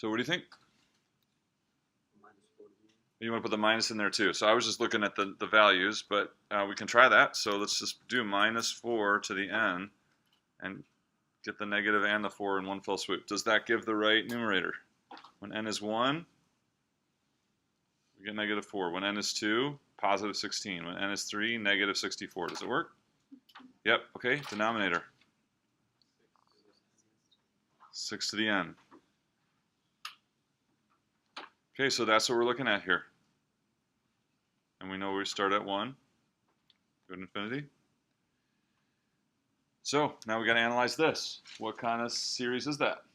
So what do you think? -4 to the end. You want to put the minus in there too. So I was just looking at the values, but we can try that. So let's just do -4 to the n and get the negative and the 4 in one fell swoop. Does that give the right numerator? When n is 1, we get -4. When n is 2, positive 16. When n is 3, negative 64. Does it work? Yep. Okay. Denominator. 6 to the n. Okay, so that's what we're looking at here. And we know we start at 1, go to infinity. So now we got to analyze this. What kind of series is that?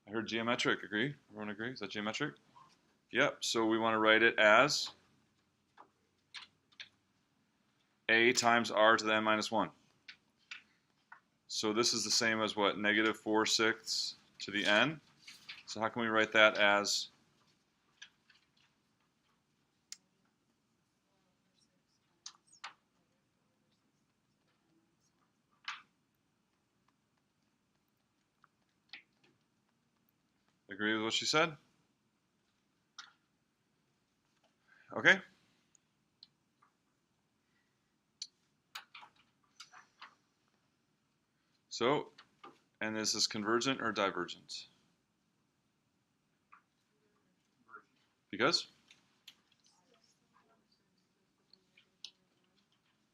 I heard geometric. Agree? Everyone agree? Is that geometric? Yep. So we want to write it as a times r to the n minus 1. So this is the same as what? -4/6 to the n. So how can we write that as agree with what she said? Okay. So, and is this convergent or divergent? Because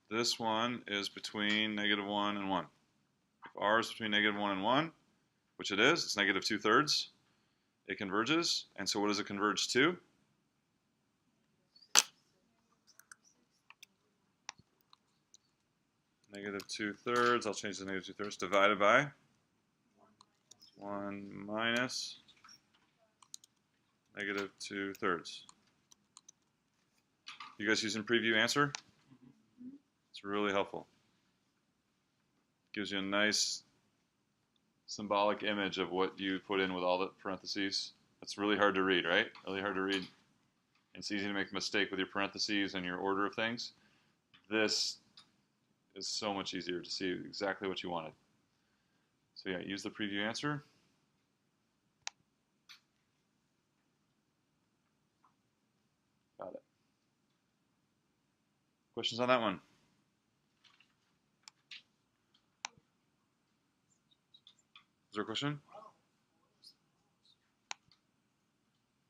this one is between -1 and 1. If r is between -1 and 1, which it is, it's -2/3, it converges. And so what does it converge to? -2/3, I'll change the -2/3, divided by 1 minus -2/3. You guys using preview answer? It's really helpful. Gives you a nice symbolic image of what you put in with all the parentheses. It's really hard to read, right? Really hard to read. It's easy to make a mistake with your parentheses and your order of things. This is so much easier to see exactly what you wanted. So yeah, use the preview answer. Got it. Questions on that one? Is there a question?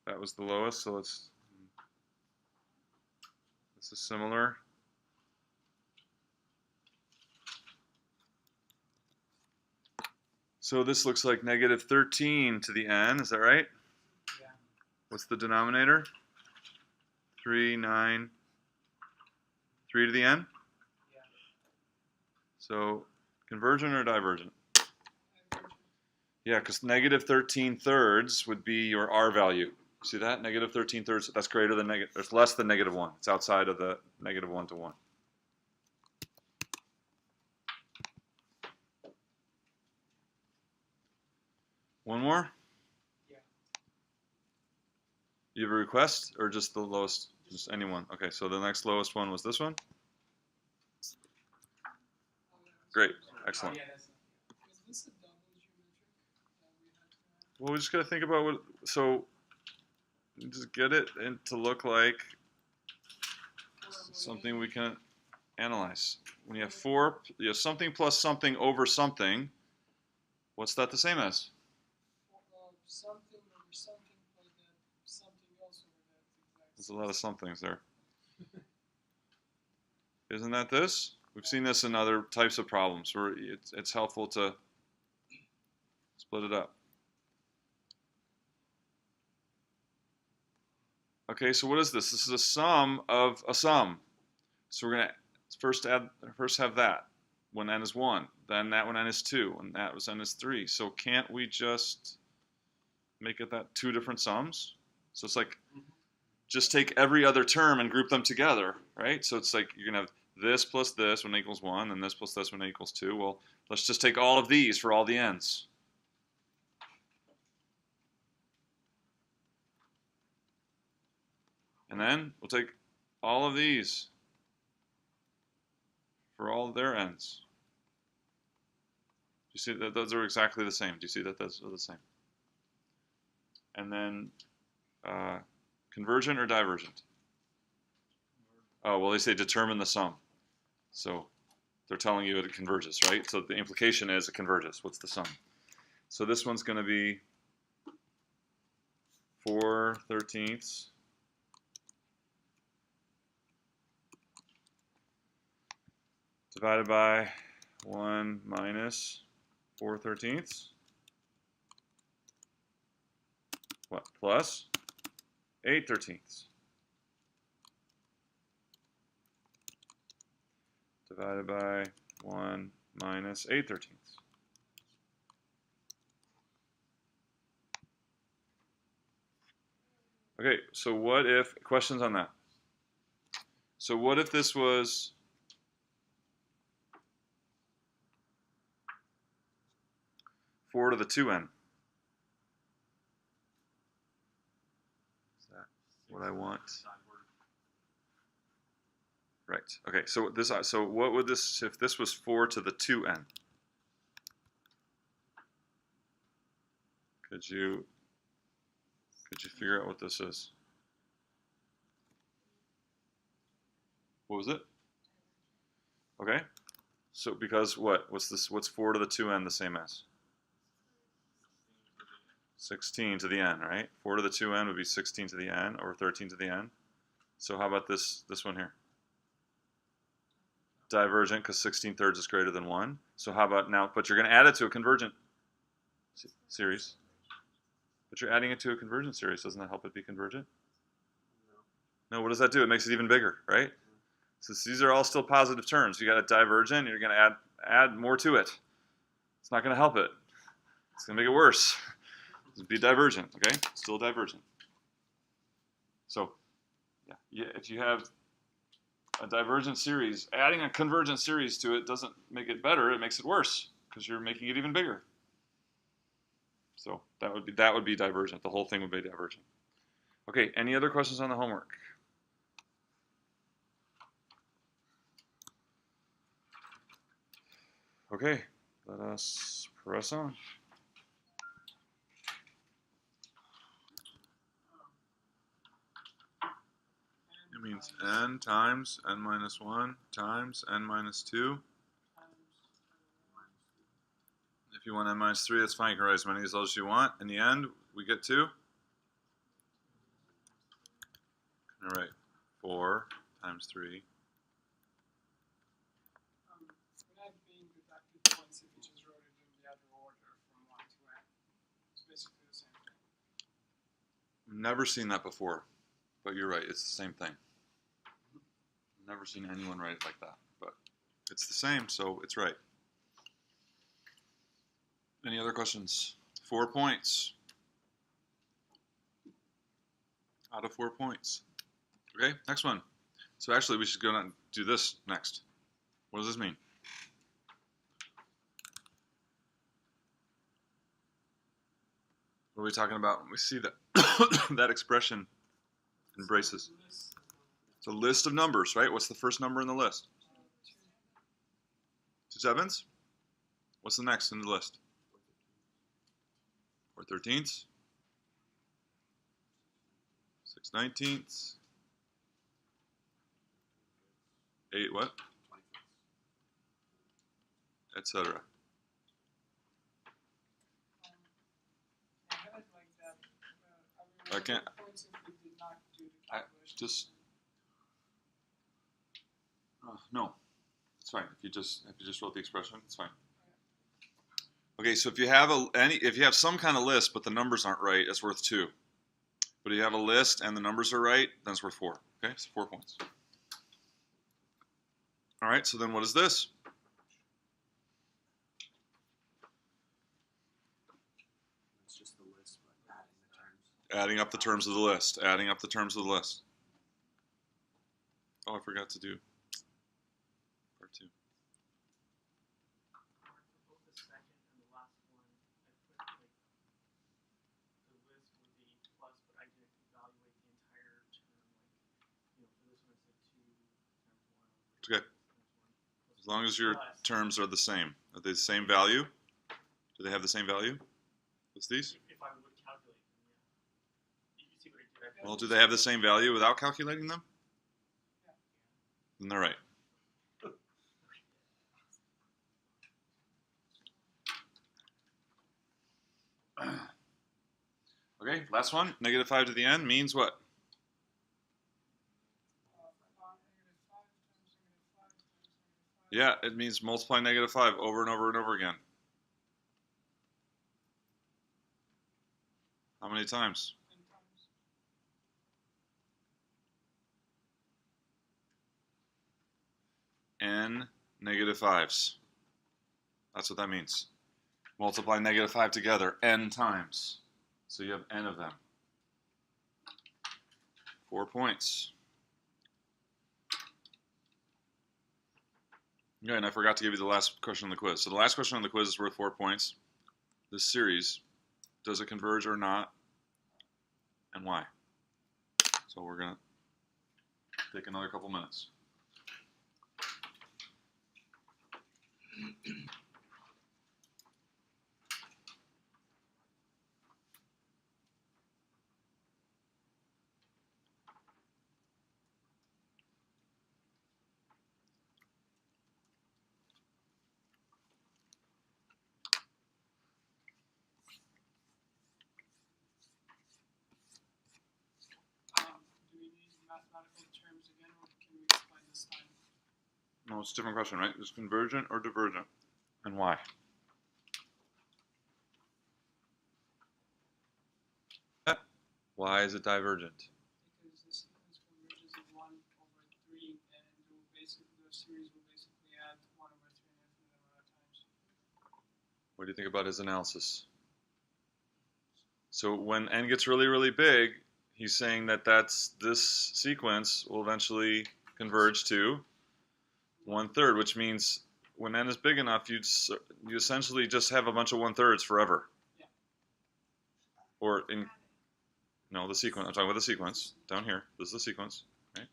That was the lowest, so let's. This is similar. So this looks like -13 to the n, is that right? Yeah. What's the denominator? 3, 9, 3 to the n? Yeah. So convergent or divergent? Yeah, because -13/3 would be your r value. See that? -13/3, that's greater than negative, there's less than -1. It's outside of the -1 to 1. One more? Yeah. You have a request or just the lowest? Just anyone. Okay, so the next lowest one was this one? Great, excellent. Yeah, Was this a double geometric that we had to have? Well, we just got to think about what, so just get it and to look like something we can analyze. When you have 4, you have something plus something over something, what's that the same as? Something over something, but then something else over that. There's a lot of somethings there. Isn't that this? We've seen this in other types of problems where it's helpful to split it up. Okay, so what is this? This is a sum of a sum. So we're going to first have that when n is 1, then that when n is 2, and that was n is 3. So can't we just make it that 2 different sums? So it's like just take every other term and group them together, right? So it's like you're going to have this plus this when n equals 1, and this plus this when n equals 2. Well, let's just take all of these for all the n's. And then we'll take all of these for all of their n's. Do you see that those are exactly the same? Do you see that those are the same? And then convergent or divergent? Oh, well, they say determine the sum. So they're telling you it converges, right? So the implication is it converges. What's the sum? So this one's going to be 4/13 divided by 1 minus 4/13. What? Plus 8/13 divided by 1 minus 8/13. Okay, so what if, questions on that? So what if this was 4 to the 2n? Is that what I want? Right. Okay. So this. So what would this if this was 4 to the 2n? Could you figure out what this is? What was it? Okay. So because what? What's this? What's 4 to the 2n the same as? 16 to the n, right? 4 to the 2n would be 16 to the n, or 13 to the n. So how about this one here? Divergent, because 16/3 is greater than 1. So how about now, but you're going to add it to a convergent series. But you're adding it to a convergent series. Doesn't that help it be convergent? No, what does that do? It makes it even bigger, right? So these are all still positive terms. You got a divergent, you're going to add more to it. It's not going to help it. It's going to make it worse. It'll be divergent, okay? Still divergent. So, yeah, if you have a divergent series, adding a convergent series to it doesn't make it better, it makes it worse because you're making it even bigger. So that would be divergent. The whole thing would be divergent. Okay, any other questions on the homework? Okay, let us press on. It means n times n minus 1 times n minus 2. If you want n minus 3, that's fine. You can write as many of those as you want. In the end, we get 2. All right, 4 times 3. Would that being deducted points if you just wrote it in the other order from 1 to n? It's basically the same thing. Never seen that before, but you're right. It's the same thing. Never seen anyone write it like that, but it's the same, so it's right. Any other questions? 4 points. Out of 4 points. Okay, next one. So actually, we should go and do this next. What does this mean? What are we talking about when we see that that expression in braces? It's a list of numbers, right? What's the first number in the list? 2 sevens? What's the next in the list? 4/13. 6/19. 8 what? Etc. I had it like that. I I can't. points if we did not do the I calculation. just no. It's fine. If you just wrote the expression, it's fine. Okay, so if you have some kind of list but the numbers aren't right, it's worth 2. But if you have a list and the numbers are right, then it's worth 4. Okay, so 4 points. All right, so then what is this? It's just the list, but adding the terms. Adding up the terms of the list. Adding up the terms of the list. Oh, I forgot to do part 2. For both the second and the last one, I put like the list with the plus, but I didn't evaluate the entire term. Like, for this one I said 2 times 1. It's okay. As long as your terms are the same. Are they the same value? Do they have the same value as these? If I would calculate them, Well, do they have the same value without calculating them? Then they're right. Okay, last one. -5 to the n means what? Yeah, it means multiply -5 over and over and over again. How many times? N -5s. That's what that means. Multiply -5 together n times. So you have n of them. 4 points. Okay, and I forgot to give you the last question on the quiz. So the last question on the quiz is worth 4 points. This series, does it converge or not, and why? So we're going to take another couple minutes. Do we need mathematical terms again, or can we explain this time? No, it's a different question, right? Is convergent or divergent, and why? Why is it divergent? Because the sequence converges of 1 over 3, and the series will basically add 1 over 3 an infinite amount of times. What do you think about his analysis? So when n gets really, really big, he's saying that this sequence will eventually converge to 1/3, which means when n is big enough, you essentially just have a bunch of 1/3s forever. Yeah. Or no, the sequence. I'm talking about the sequence down here. This is the sequence, right?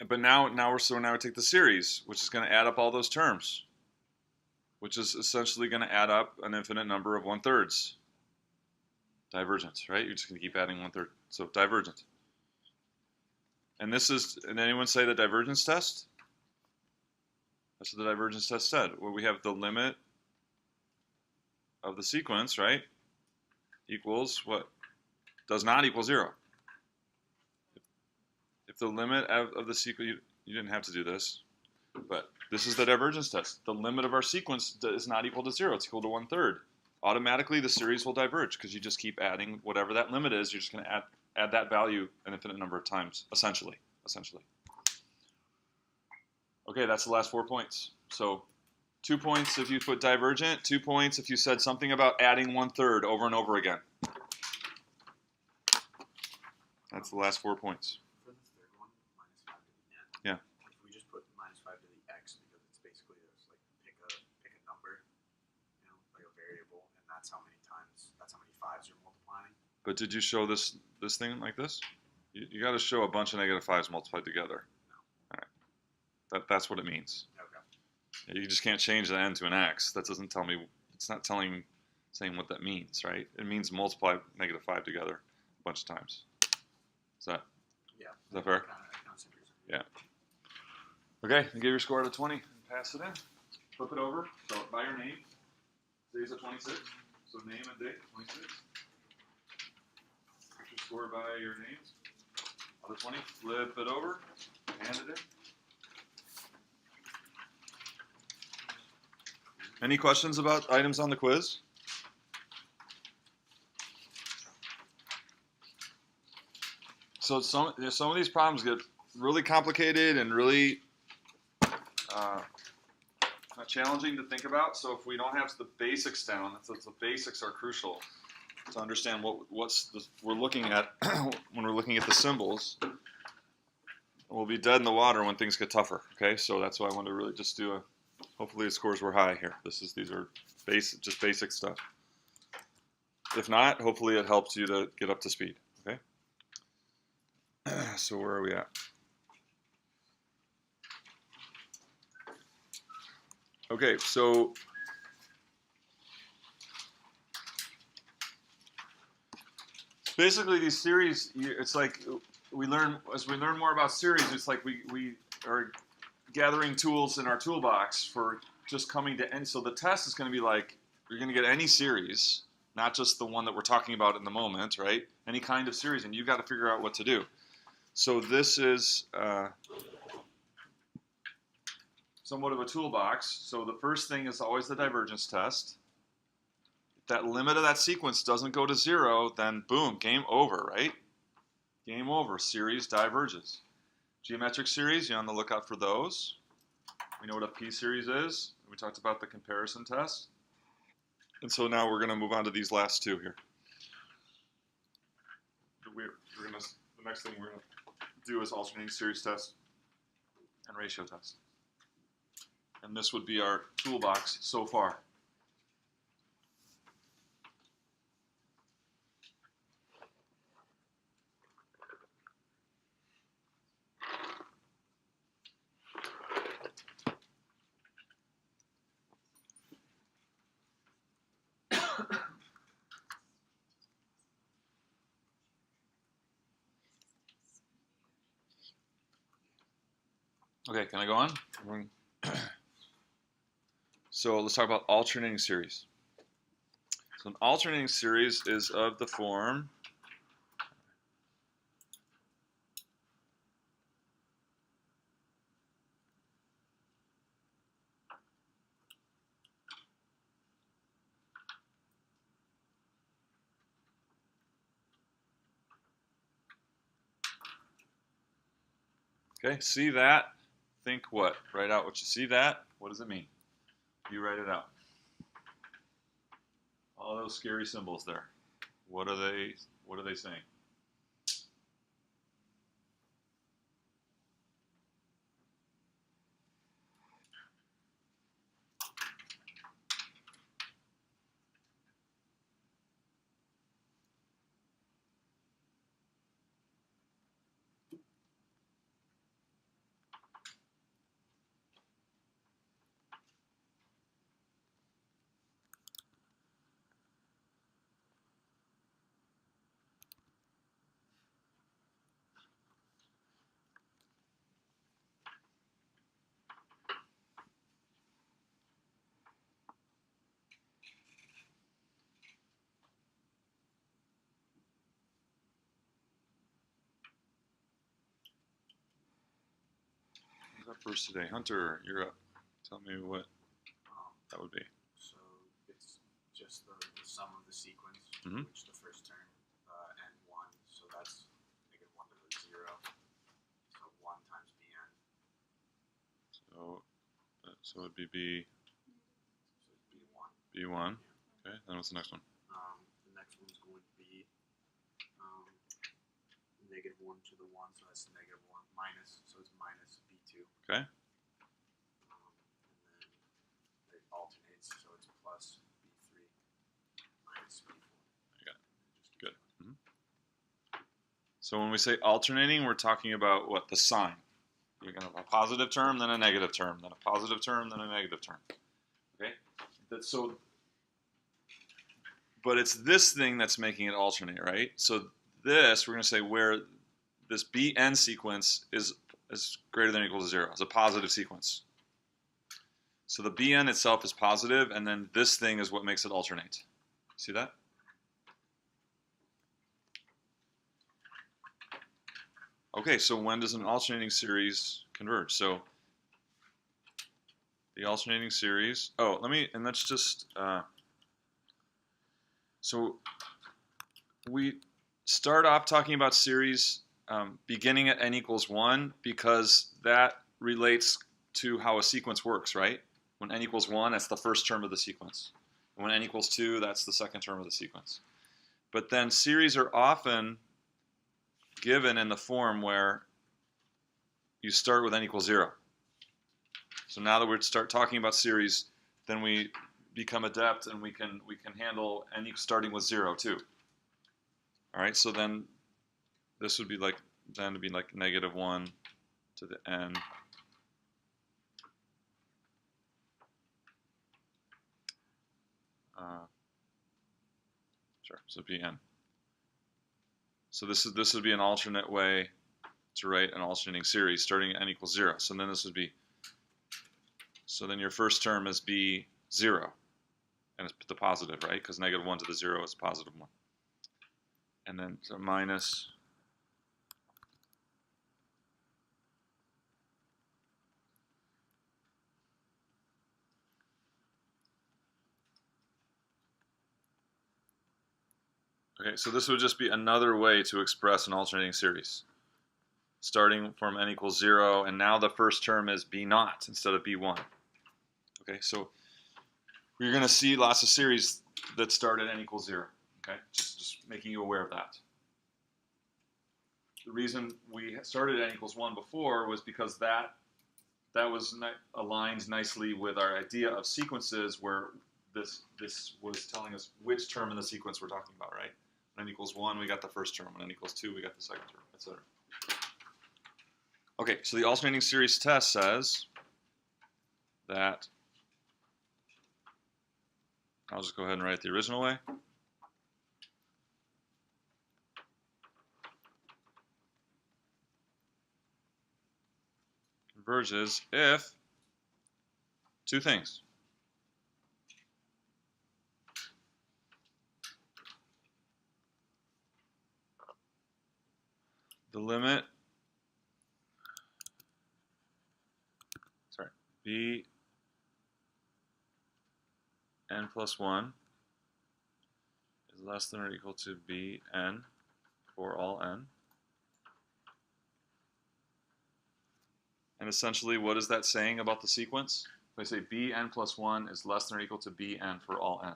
But now we take the series, which is going to add up all those terms, which is essentially going to add up an infinite number of 1/3s. Divergent, right? You're just going to keep adding 1/3. So divergent. And and anyone say the divergence test? That's what the divergence test said, where we have the limit of the sequence, right? Equals what? Does not equal 0. If the limit of the sequence, you didn't have to do this, but this is the divergence test. The limit of our sequence is not equal to 0. It's equal to 1/3. Automatically, the series will diverge because you just keep adding whatever that limit is. You're just going to add that value an infinite number of times, essentially. Okay, that's the last 4 points. So 2 points if you put divergent, 2 points if you said something about adding 1/3 over and over again. That's the last 4 points. For the third one, -5 to the n. Yeah. If we just put -5 to the x, because it's basically just like pick a number, like a variable, and that's how many 5s you're multiplying. But did you show this thing like this? You got to show a bunch of -5s multiplied together. No. All right. That's what it means. Okay. You just can't change the n to an x. That doesn't tell me. It's not saying what that means, right? It means multiply -5 together a bunch of times. Is that fair? Yeah. Okay, and give your score out of 20 and pass it in. Flip it over. So by your name. Today's a 26. So name and date 26. Put your score by your names. Out of 20. Flip it over. Hand it in. Any questions about items on the quiz? So some of these problems get really complicated and really challenging to think about. So if we don't have the basics down, the basics are crucial to understand we're looking at when we're looking at the symbols. We'll be dead in the water when things get tougher. Okay, so that's why I wanted to really just do a. Hopefully the scores were high here. These are just basic stuff. If not, hopefully it helps you to get up to speed. Okay. So where are we at? Okay, so basically these series, it's like we learn, as we learn more about series, it's like we are gathering tools in our toolbox for just coming to end. So the test is going to be like, you're going to get any series, not just the one that we're talking about in the moment, right? Any kind of series, and you've got to figure out what to do. So this is somewhat of a toolbox. So the first thing is always the divergence test. If that limit of that sequence doesn't go to 0, then boom, game over, right? Game over, series diverges. Geometric series, you're on the lookout for those. We know what a p-series is. We talked about the comparison test. And so now we're going to move on to these last two here. The next thing we're going to do is alternating series test and ratio test. And this would be our toolbox so far. Okay, can I go on? So let's talk about alternating series. So an alternating series is of the form okay, see that, think what? Write out what you see that. What does it mean? You write it out. All those scary symbols there. What are they saying? Who's up first today? Hunter, you're up. Tell me what that would be. So it's just the sum of the sequence, Mhm. which the first term, n1, so that's -1 to the 0. So 1 times bn. So it'd be B, So it's b1. B1. Yeah. Okay, then what's the next one? The next one's going to be -1 to the 1, so that's -1 minus, so it's minus b2. Okay. And then it alternates, so it's plus b3 minus b4. I got it. Good. So when we say alternating, we're talking about what? The sign. You're going to have a positive term, then a negative term, then a positive term, then a negative term. Okay? But it's this thing that's making it alternate, right? So this, we're going to say where this Bn sequence is greater than or equal to 0. It's a positive sequence. So the Bn itself is positive, and then this thing is what makes it alternate. See that? Okay, so when does an alternating series converge? So the alternating series, let's just, so we start off talking about series beginning at n equals 1 because that relates to how a sequence works, right? When n equals 1, that's the first term of the sequence. And when n equals 2, that's the second term of the sequence. But then series are often given in the form where you start with n equals 0. So now that we start talking about series, then we become adept and we can handle n starting with 0 too. All right, so then this would be like -1 to the n. Sure, so Bn. So this would be an alternate way to write an alternating series starting at n equals 0. So then this would be, so then your first term is b 0, and it's the positive, right? Because negative 1 to the 0 is positive 1. And then so minus okay, so this would just be another way to express an alternating series. Starting from n equals 0, and now the first term is b naught instead of b1. Okay, so you're going to see lots of series that start at n equals 0. Okay, just making you aware of that. The reason we started at n equals 1 before was because that was aligned nicely with our idea of sequences, where this was telling us which term in the sequence we're talking about, right? When n equals 1, we got the first term. When n equals 2, we got the second term, etc. Okay, so the alternating series test says that, I'll just go ahead and write it the original way. Converges if two things. The limit, b n plus 1 is less than or equal to b n for all n. And essentially, what is that saying about the sequence? If I say b n plus 1 is less than or equal to b n for all n.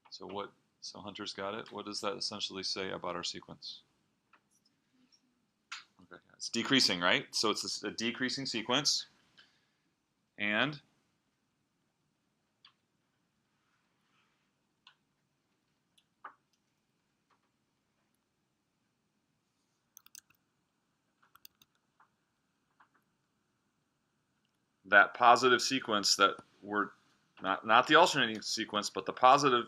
So Hunter's got it. What does that essentially say about our sequence? Okay, it's decreasing, right? So it's a decreasing sequence. And that positive sequence that we're not the alternating sequence, but the positive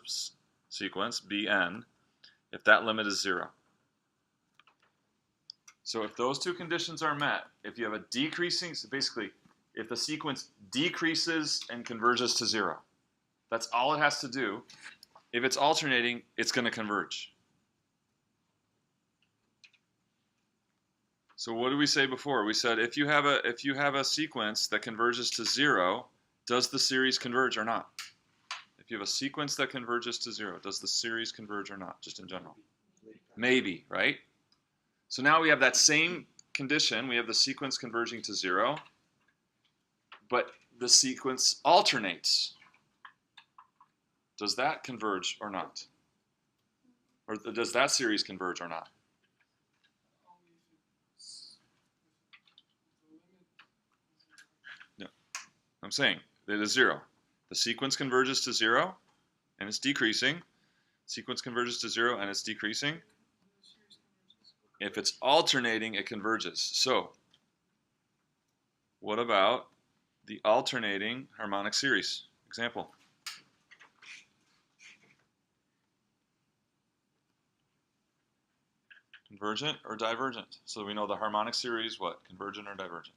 sequence, bn, if that limit is 0. So if those two conditions are met, if you have a decreasing, so basically, if the sequence decreases and converges to 0, that's all it has to do. If it's alternating, it's going to converge. So what did we say before? We said if you have a sequence that converges to 0, does the series converge or not? If you have a sequence that converges to 0, does the series converge or not, just in general? Maybe, right? So now we have that same condition. We have the sequence converging to 0, but the sequence alternates. Does that converge or not? Or does that series converge or not? No, I'm saying it is 0. The sequence converges to 0, and it's decreasing. Sequence converges to 0, and it's decreasing. If it's alternating, it converges. So, what about the alternating harmonic series? Example. Convergent or divergent? So we know the harmonic series, what? Convergent or divergent?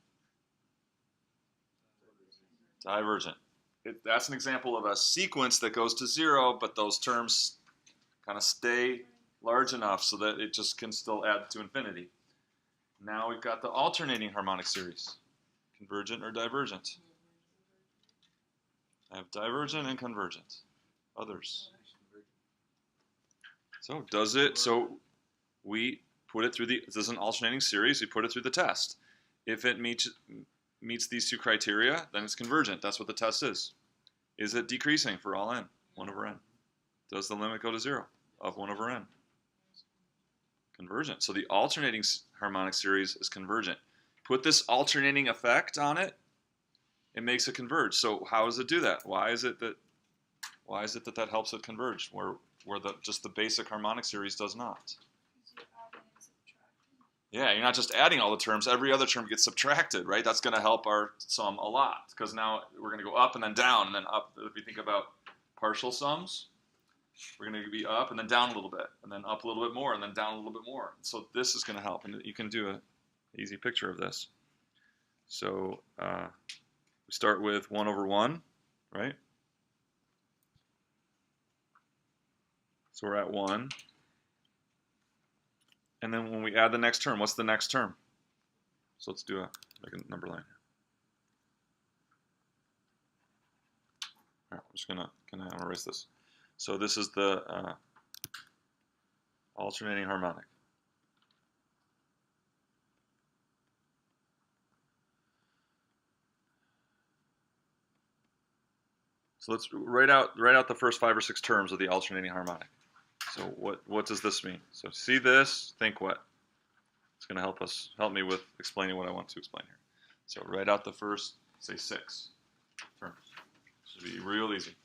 Divergent. That's an example of a sequence that goes to 0, but those terms kind of stay large enough so that it just can still add to infinity. Now we've got the alternating harmonic series. Convergent or divergent? I have divergent and convergent. Others. So does it, so we put it through this is an alternating series, we put it through the test. If it meets these two criteria, then it's convergent. That's what the test is. Is it decreasing for all n, 1 over n? Does the limit go to 0 of 1 over n? Convergent. So the alternating harmonic series is convergent. Put this alternating effect on it, it makes it converge. So how does it do that? Why is it that helps it converge, where just the basic harmonic series does not? Yeah, you're not just adding all the terms. Every other term gets subtracted, right? That's going to help our sum a lot, because now we're going to go up and then down and then up. If you think about partial sums, we're going to be up and then down a little bit, and then up a little bit more, and then down a little bit more. So this is going to help, and you can do an easy picture of this. So we start with 1 over 1, right? So we're at 1. And then when we add the next term, what's the next term? So let's do like a number line. All right, I'm just gonna erase this. So this is the alternating harmonic. So let's write out the first 5 or 6 terms of the alternating harmonic. So what does this mean? So see this, think what? It's going to help me with explaining what I want to explain here. So write out the first, say 6 terms. Should be real easy.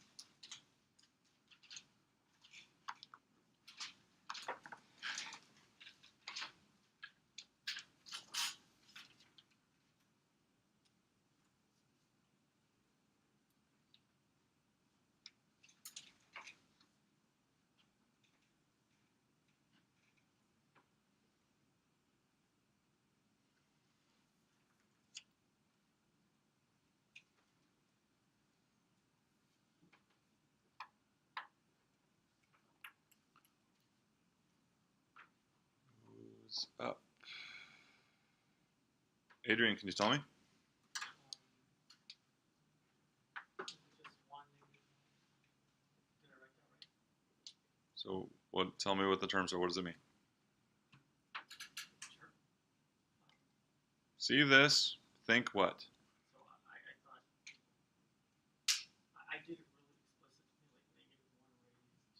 Who's up? Adrian, can you tell me? So tell me what the terms are. What does it mean? See this, think what? So I thought I did it really explicit to me, like -1 raised to 1 minus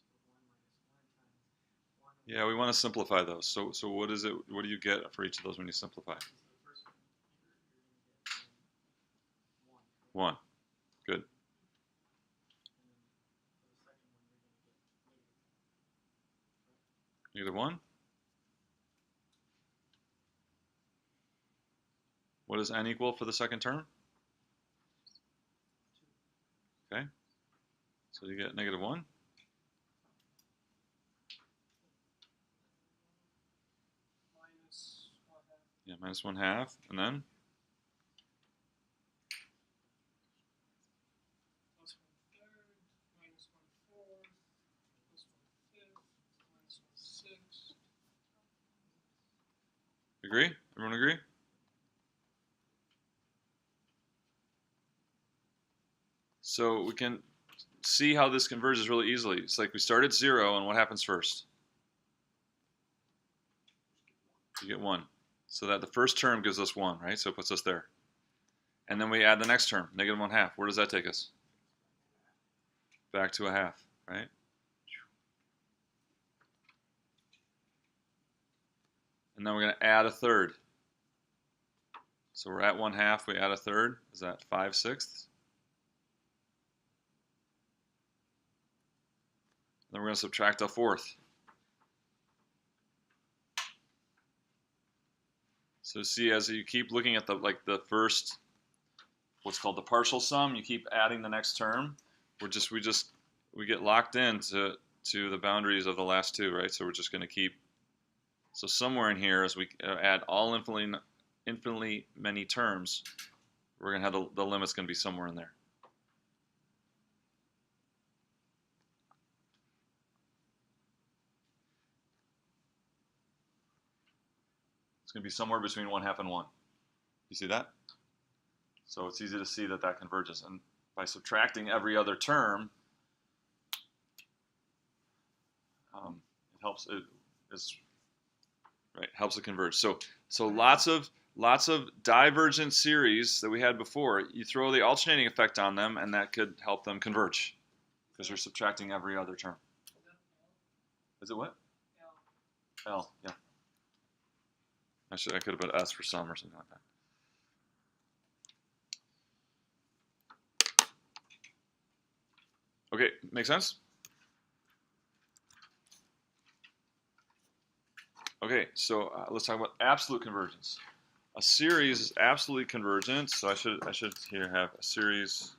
1 times 1. Yeah, we want to simplify those. So what is it? What do you get for each of those when you simplify? So the first one, you're going to get 1. 1. Good. And then for the second one, you're going to get -1. What does n equal for the second term? 2. Okay. So you get -1. -1/2. Yeah, -1/2. And then? +1/3, -1/4, +1/5, -1/6. Agree? Everyone agree? So we can see how this converges really easily. It's like we start at 0, and what happens first? You get 1. So that the first term gives us 1, right? So it puts us there. And then we add the next term, -1/2. Where does that take us? Back to 1/2, right? And then we're going to add a third. So we're at 1/2, we add a third. Is that 5/6? Then we're going to subtract a fourth. So see, as you keep looking at the first, what's called the partial sum, you keep adding the next term. We get locked into the boundaries of the last 2, right? So we're just going to keep. So somewhere in here, as we add all infinitely many terms, we're going to have the limit's going to be somewhere in there. It's going to be somewhere between 1/2 and 1. You see that? So it's easy to see that converges. And by subtracting every other term, it helps. Helps it converge. So lots of divergent series that we had before. You throw the alternating effect on them, and that could help them converge because you're subtracting every other term. Is it what? L. Yeah. I could have put S for some or something like that. Okay, make sense? Okay, so let's talk about absolute convergence. A series is absolutely convergent, so I should here have a series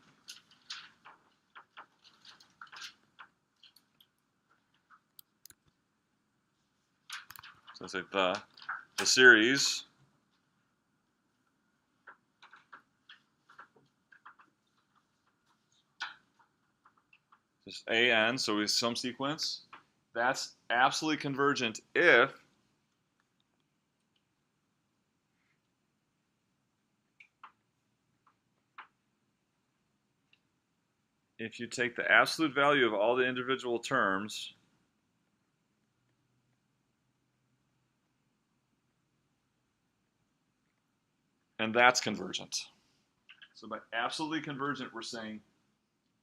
So I say the series just AN, so we have some sequence. That's absolutely convergent if you take the absolute value of all the individual terms and that's convergent. So by absolutely convergent, we're saying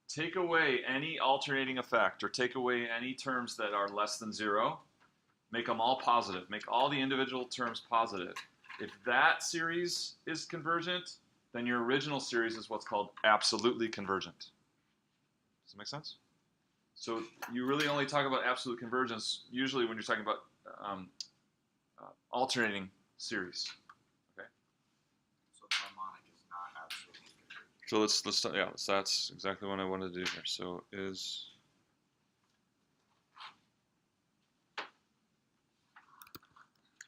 take away any alternating effect or take away any terms that are less than 0, make them all positive, make all the individual terms positive. If that series is convergent, then your original series is what's called absolutely convergent. Does that make sense? So you really only talk about absolute convergence usually when you're talking about alternating series. Okay. So the harmonic is not absolutely convergent. So that's exactly what I wanted to do here. So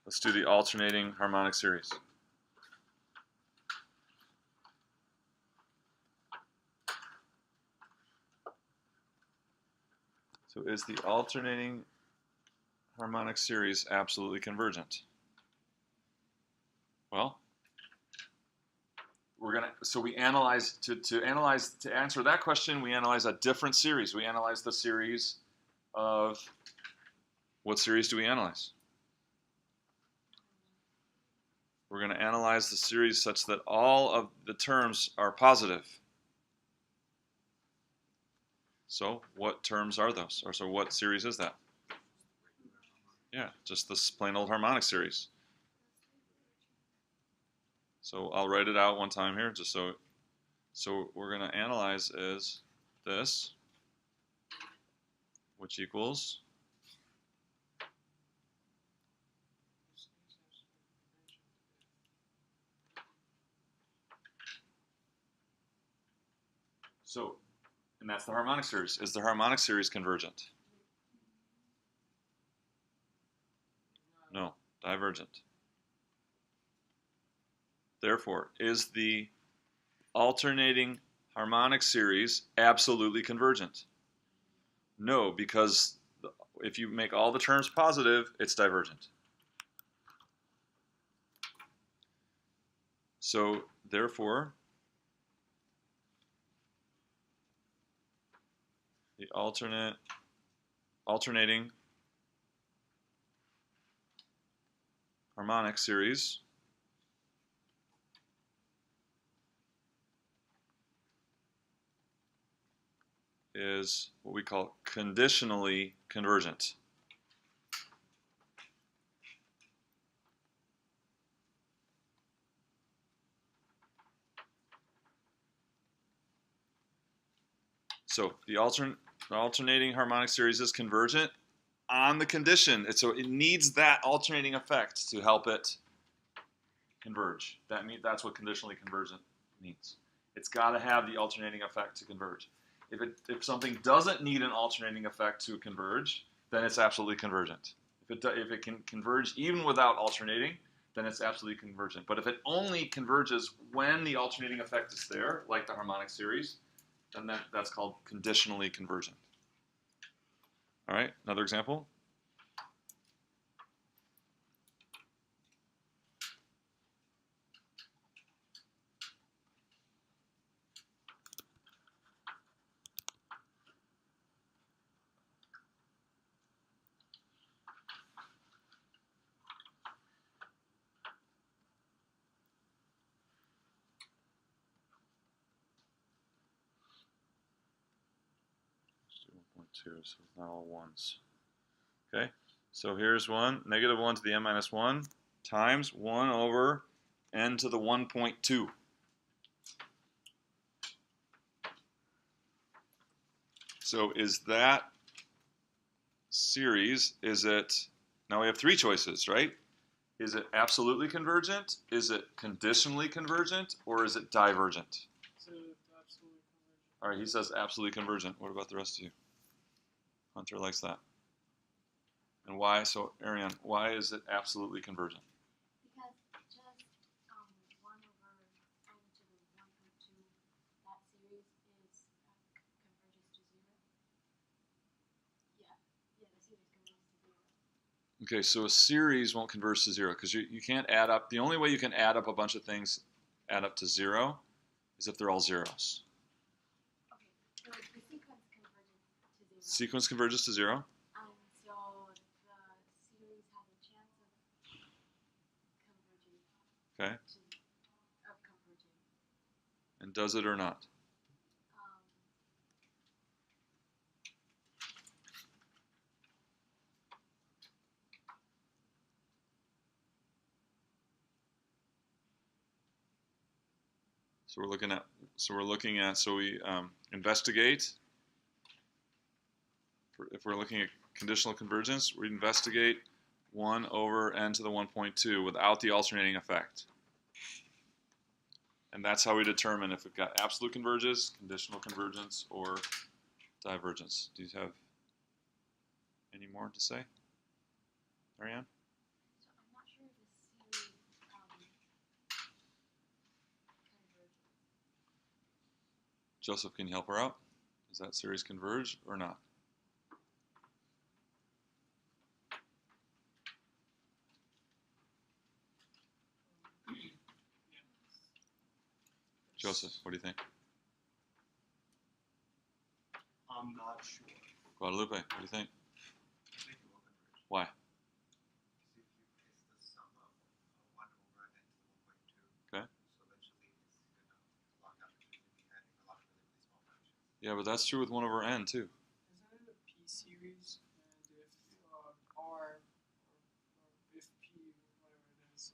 let's do the alternating harmonic series. So is the alternating harmonic series absolutely convergent? Well, we analyze to answer that question, we analyze a different series. We analyze the series of, what series do we analyze? We're going to analyze the series such that all of the terms are positive. So what terms are those? Or so what series is that? Yeah, just this plain old harmonic series. So I'll write it out one time here, just so we're going to analyze is this, which equals and that's the harmonic series. Is the harmonic series convergent? No, divergent. Therefore, is the alternating harmonic series absolutely convergent? No, because if you make all the terms positive, it's divergent. So, therefore, the alternating harmonic series is what we call conditionally convergent. So the alternating harmonic series is convergent on the condition. So it needs that alternating effect to help it converge. That's what conditionally convergent means. It's got to have the alternating effect to converge. If something doesn't need an alternating effect to converge, then it's absolutely convergent. If it can converge even without alternating, then it's absolutely convergent. But if it only converges when the alternating effect is there, like the harmonic series, then that's called conditionally convergent. All right, another example. So it's not all ones. Okay, so here's one, negative 1 to the n minus 1 times 1 over n to the 1.2. So is that series, now we have three choices, right? Is it absolutely convergent? Is it conditionally convergent? Or is it divergent? So absolutely convergent. All right, he says absolutely convergent. What about the rest of you? Hunter likes that. And why? So, Ariane, why is it absolutely convergent? Because just 1 over n to the 1.2, that series is converges to 0. Yeah, the series converges to 0. Okay, so a series won't converge to 0 because you can't add up. The only way you can add up a bunch of things, add up to 0, is if they're all zeros. Okay, so the sequence converges to 0. Sequence converges to 0. And so the series has a chance of converging. Okay. Of converging. And does it or not? So we investigate. If we're looking at conditional convergence, we investigate 1 over n to the 1.2 without the alternating effect. And that's how we determine if we've got absolute convergence, conditional convergence, or divergence. Do you have any more to say, Ariane? So I'm not sure if the series converges. Joseph, can you help her out? Does that series converge or not? Joseph, what do you think? I'm not sure. Guadalupe, what do you think? I think it will converge. Why? Because if it's the sum of 1 over n to the 1.2, Okay. so eventually it's going to lock up between me adding a lot of really, really small fractions. Yeah, but that's true with 1 over n too. Isn't it a P series? And if R, or if P, whatever it is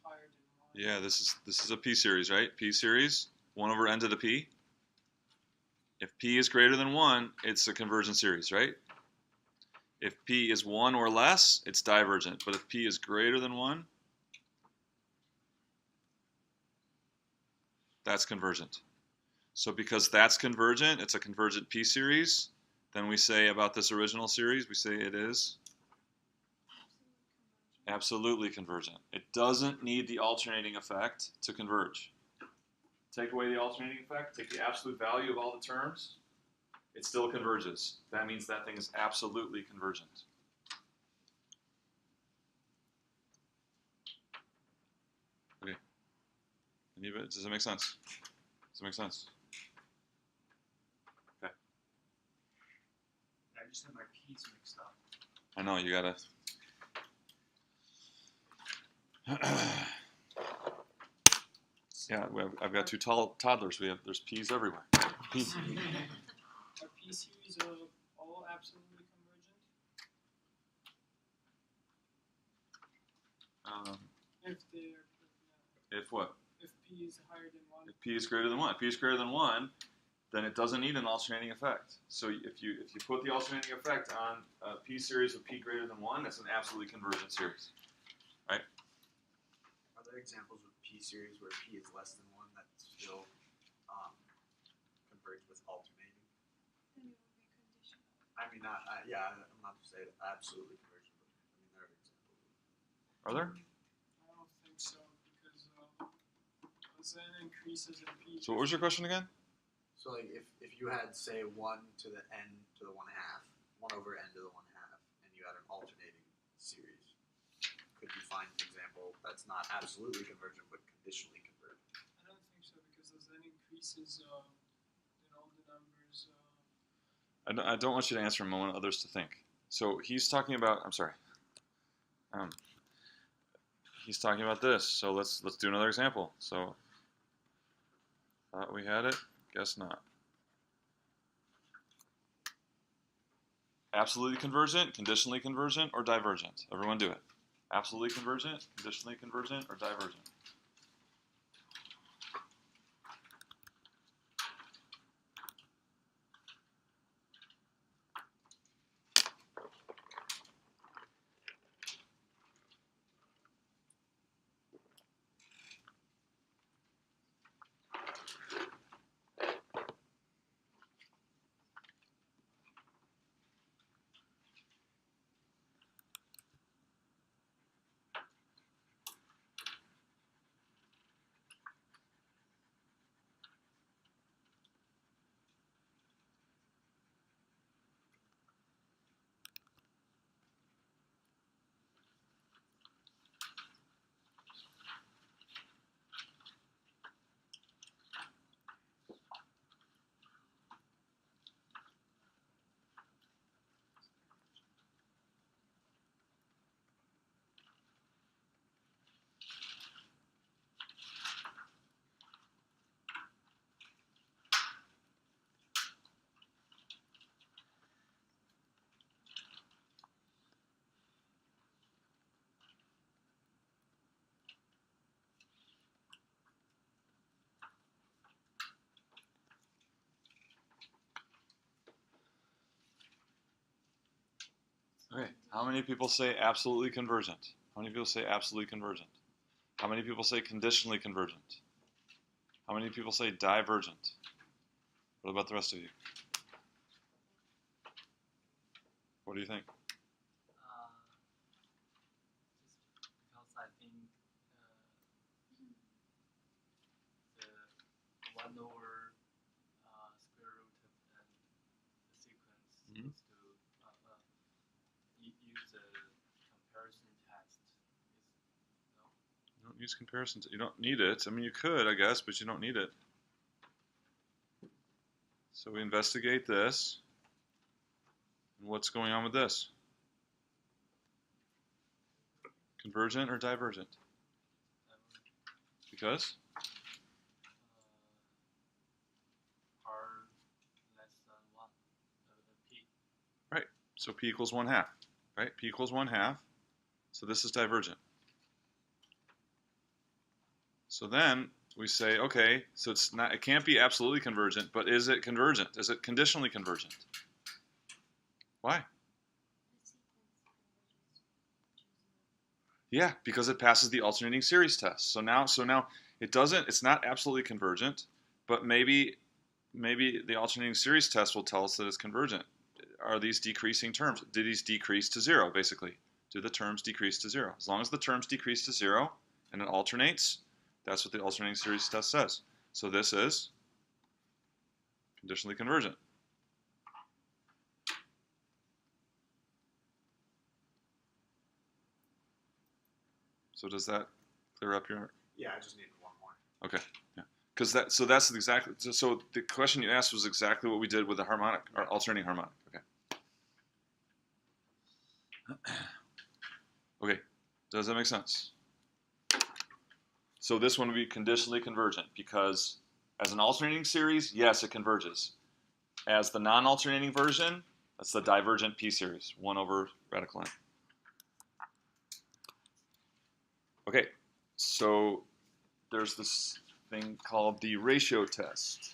higher than 1. Yeah, this is a P series, right? P series, 1 over n to the P. If P is greater than 1, it's a convergent series, right? If P is 1 or less, it's divergent. But if P is greater than 1, that's convergent. So because that's convergent, it's a convergent P series, then we say about this original series, we say it is absolutely convergent. It doesn't need the alternating effect to converge. Take away the alternating effect, take the absolute value of all the terms, it still converges. That means that thing is absolutely convergent. Okay. Does it make sense? Does it make sense? Okay. I just had my P's mixed up. I know, you gotta... Yeah, I've got two toddlers. There's P's everywhere. P. Are P series all absolutely convergent? If they're If what? if P is higher than 1. If P is greater than 1. If P is greater than 1, then it doesn't need an alternating effect. So if you put the alternating effect on a P series with P greater than 1, that's an absolutely convergent series, right? Are there examples of P series where P is less than 1 that still converge with alternating? Then it would be conditional. I mean, I'm not to say absolutely convergent, but I mean, there are examples. Are there? I don't think so because as n increases in P. So what was your question again? So like if you had say 1 to the n to the 1/2, 1 over n to the 1/2, and you had an alternating series, could you find an example that's not absolutely convergent but conditionally convergent? I don't think so because as n increases, then all the numbers. I don't want you to answer him. I want others to think. So he's talking about. I'm sorry. He's talking about this. So let's do another example. So thought we had it. Guess not. Absolutely convergent, conditionally convergent, or divergent? Everyone do it. Absolutely convergent, conditionally convergent, or divergent? How many people say absolutely convergent? How many people say absolutely convergent? How many people say conditionally convergent? How many people say divergent? What about the rest of you? What do you think? Just because I think the 1 over square root of the sequence Mhm. is to use the comparison test. No? You don't use comparisons. You don't need it. I mean, you could, I guess, but you don't need it. So we investigate this. And what's going on with this? Convergent or divergent? Because? R less than 1, P. Right. So P equals 1/2. Right? P equals 1/2. So this is divergent. So then we say, okay, so it can't be absolutely convergent, but is it convergent? Is it conditionally convergent? Why? The sequence converges to 0. Yeah, because it passes the alternating series test. So now it's not absolutely convergent, but maybe the alternating series test will tell us that it's convergent. Are these decreasing terms? Do these decrease to 0, basically? Do the terms decrease to 0? As long as the terms decrease to 0 and it alternates, that's what the alternating series test says. So this is conditionally convergent. So does that clear up your... Yeah, I just needed one more. Okay, yeah. Because that's exactly, so the question you asked was exactly what we did with the harmonic, or alternating harmonic. Okay. Okay, does that make sense? So this one would be conditionally convergent because as an alternating series, yes, it converges. As the non-alternating version, that's the divergent P series, 1 over radical n. Okay, so there's this thing called the ratio test.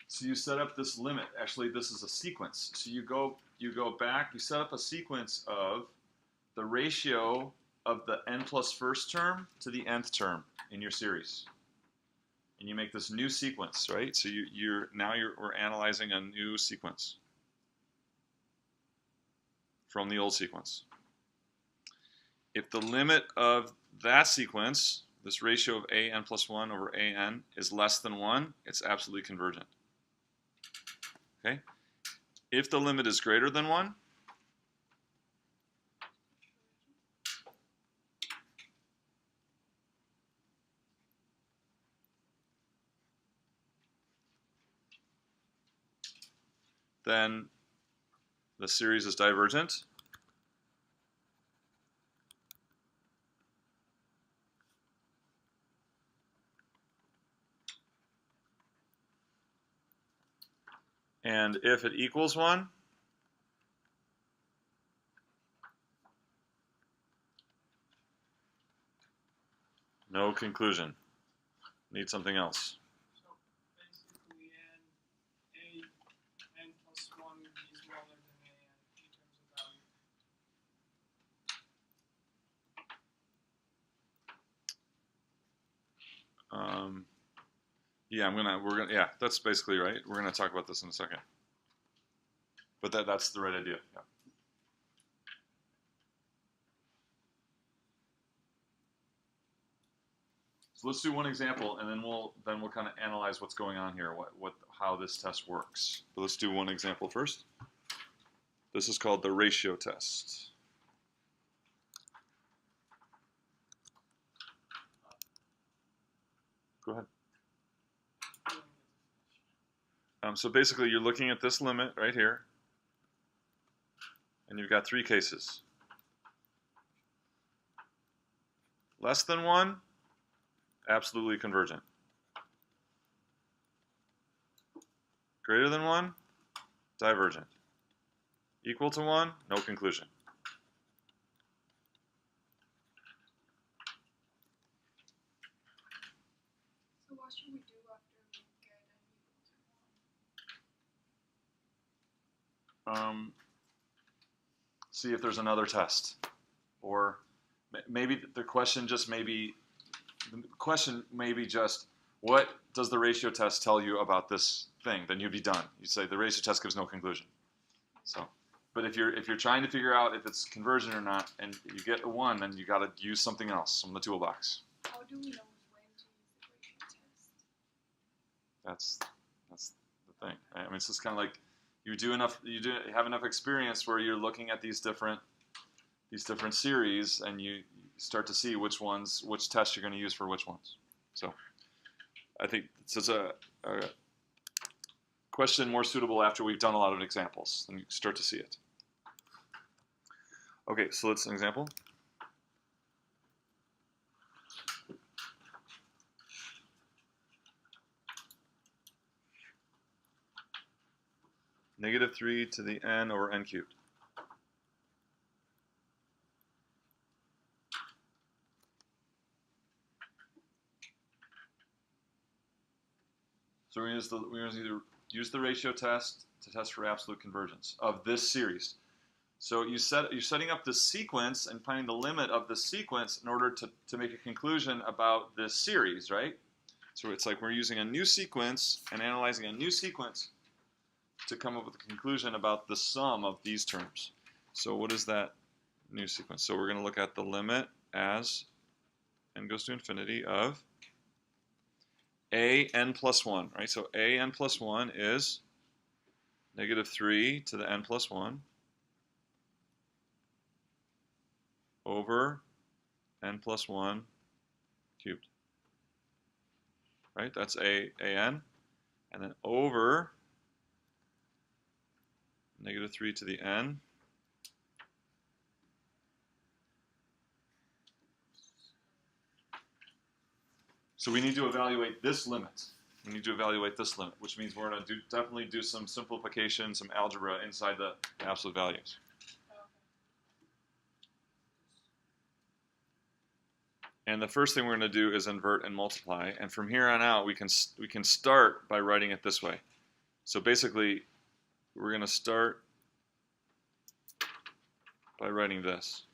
So you set up this limit. Actually, this is a sequence. So you go back, you set up a sequence of the ratio of the n plus first term to the nth term in your series. And you make this new sequence, right? So we're analyzing a new sequence from the old sequence. If the limit of that sequence, this ratio of a n plus 1 over a n, is less than 1, it's absolutely convergent. Okay? If the limit is greater than 1, then the series is divergent. And if it equals 1, no conclusion. Need something else. So basically, n plus 1 would be smaller than an in terms of value. Yeah, yeah, that's basically right. We're gonna talk about this in a second. But that's the right idea. Yeah. So let's do one example, and then we'll kind of analyze what's going on here, how this test works. But let's do one example first. This is called the ratio test. Go ahead. So basically, you're looking at this limit right here, and you've got three cases. Less than 1, absolutely convergent. Greater than 1, divergent. Equal to 1, no conclusion. So what should we do after we get n equal to 1? See if there's another test, or maybe the question may be just, what does the ratio test tell you about this thing? Then you'd be done. You'd say the ratio test gives no conclusion. So, but if you're trying to figure out if it's convergent or not, and you get a 1, then you got to use something else from the toolbox. How do we know when to use the ratio test? That's the thing. Right? I mean, it's just kind of like you have enough experience where you're looking at these different series, and you start to see which tests you're going to use for which ones. So I think this is a question more suitable after we've done a lot of examples, and you start to see it. Okay, so let's an example. -3 to the n over n cubed. So we're going to use the ratio test to test for absolute convergence of this series. So you're setting up the sequence and finding the limit of the sequence in order to make a conclusion about this series, right? So it's like we're using a new sequence and analyzing a new sequence to come up with a conclusion about the sum of these terms. So what is that new sequence? So we're going to look at the limit as n goes to infinity of a n plus 1, right? So a n plus 1 is -3 to the n plus 1 over n plus 1 cubed, right? That's an, and then over -3 to the n So we need to evaluate this limit. We need to evaluate this limit, which means we're going to definitely do some simplification, some algebra inside the absolute values. And the first thing we're going to do is invert and multiply. And from here on out, we can start by writing it this way. So basically, we're going to start by writing this.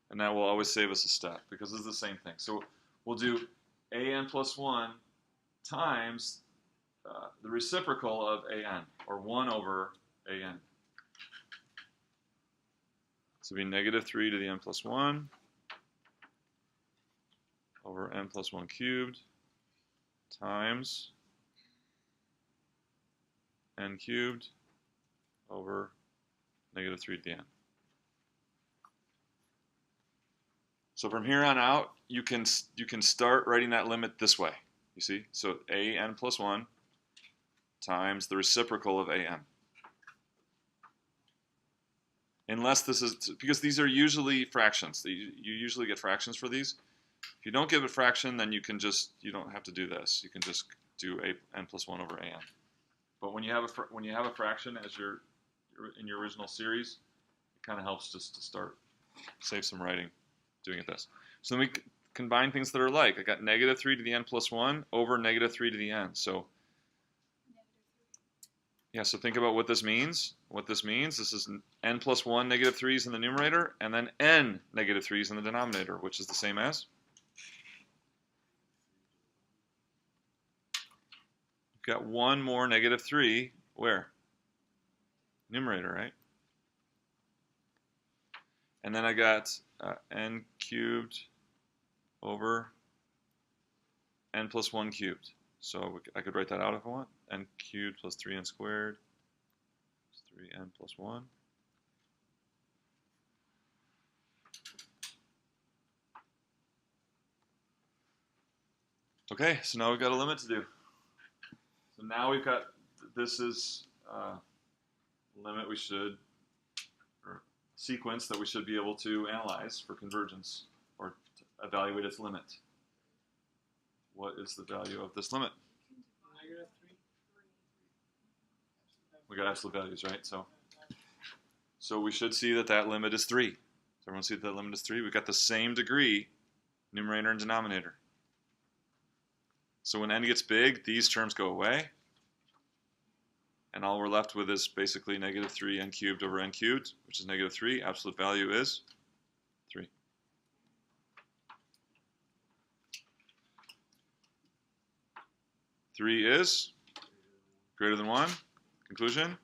And that will always save us a step, because it's the same thing. So we'll do an plus 1 times the reciprocal of an, or 1 over an. So it'll be -3 to the n plus 1 over n plus 1 cubed times n cubed over -3 to the n. So from here on out, you can start writing that limit this way. You see? So an plus 1 times the reciprocal of an. Unless this is, because these are usually fractions. You usually get fractions for these. If you don't give a fraction, then you don't have to do this. You can just do n plus 1 over an. But when you have a fraction as in your original series, it kind of helps just to save some writing doing it this. So then we combine things that are like. I got -3 to the n plus 1 over -3 to the n. So Yeah, so think about what this means. What this means, this is n plus 1 negative 3's in the numerator, and then n negative 3's in the denominator, which is the same as? We've got one more negative 3, where? Numerator, right? And then I got n cubed over n plus 1 cubed. So I could write that out if I want. N cubed plus 3n squared is 3n plus 1. Okay, so now we've got a limit to do. So now we've got, this is limit we should, or sequence that we should be able to analyze for convergence, or to evaluate its limit. What is the value of this limit? Negative 3. We got absolute values, right? So we should see that that limit is 3. Does everyone see that that limit is 3? We've got the same degree, numerator and denominator. So when n gets big, these terms go away. And all we're left with is basically negative 3n cubed over n cubed, which is negative 3. Absolute value is 3. Three is greater than 1. Conclusion?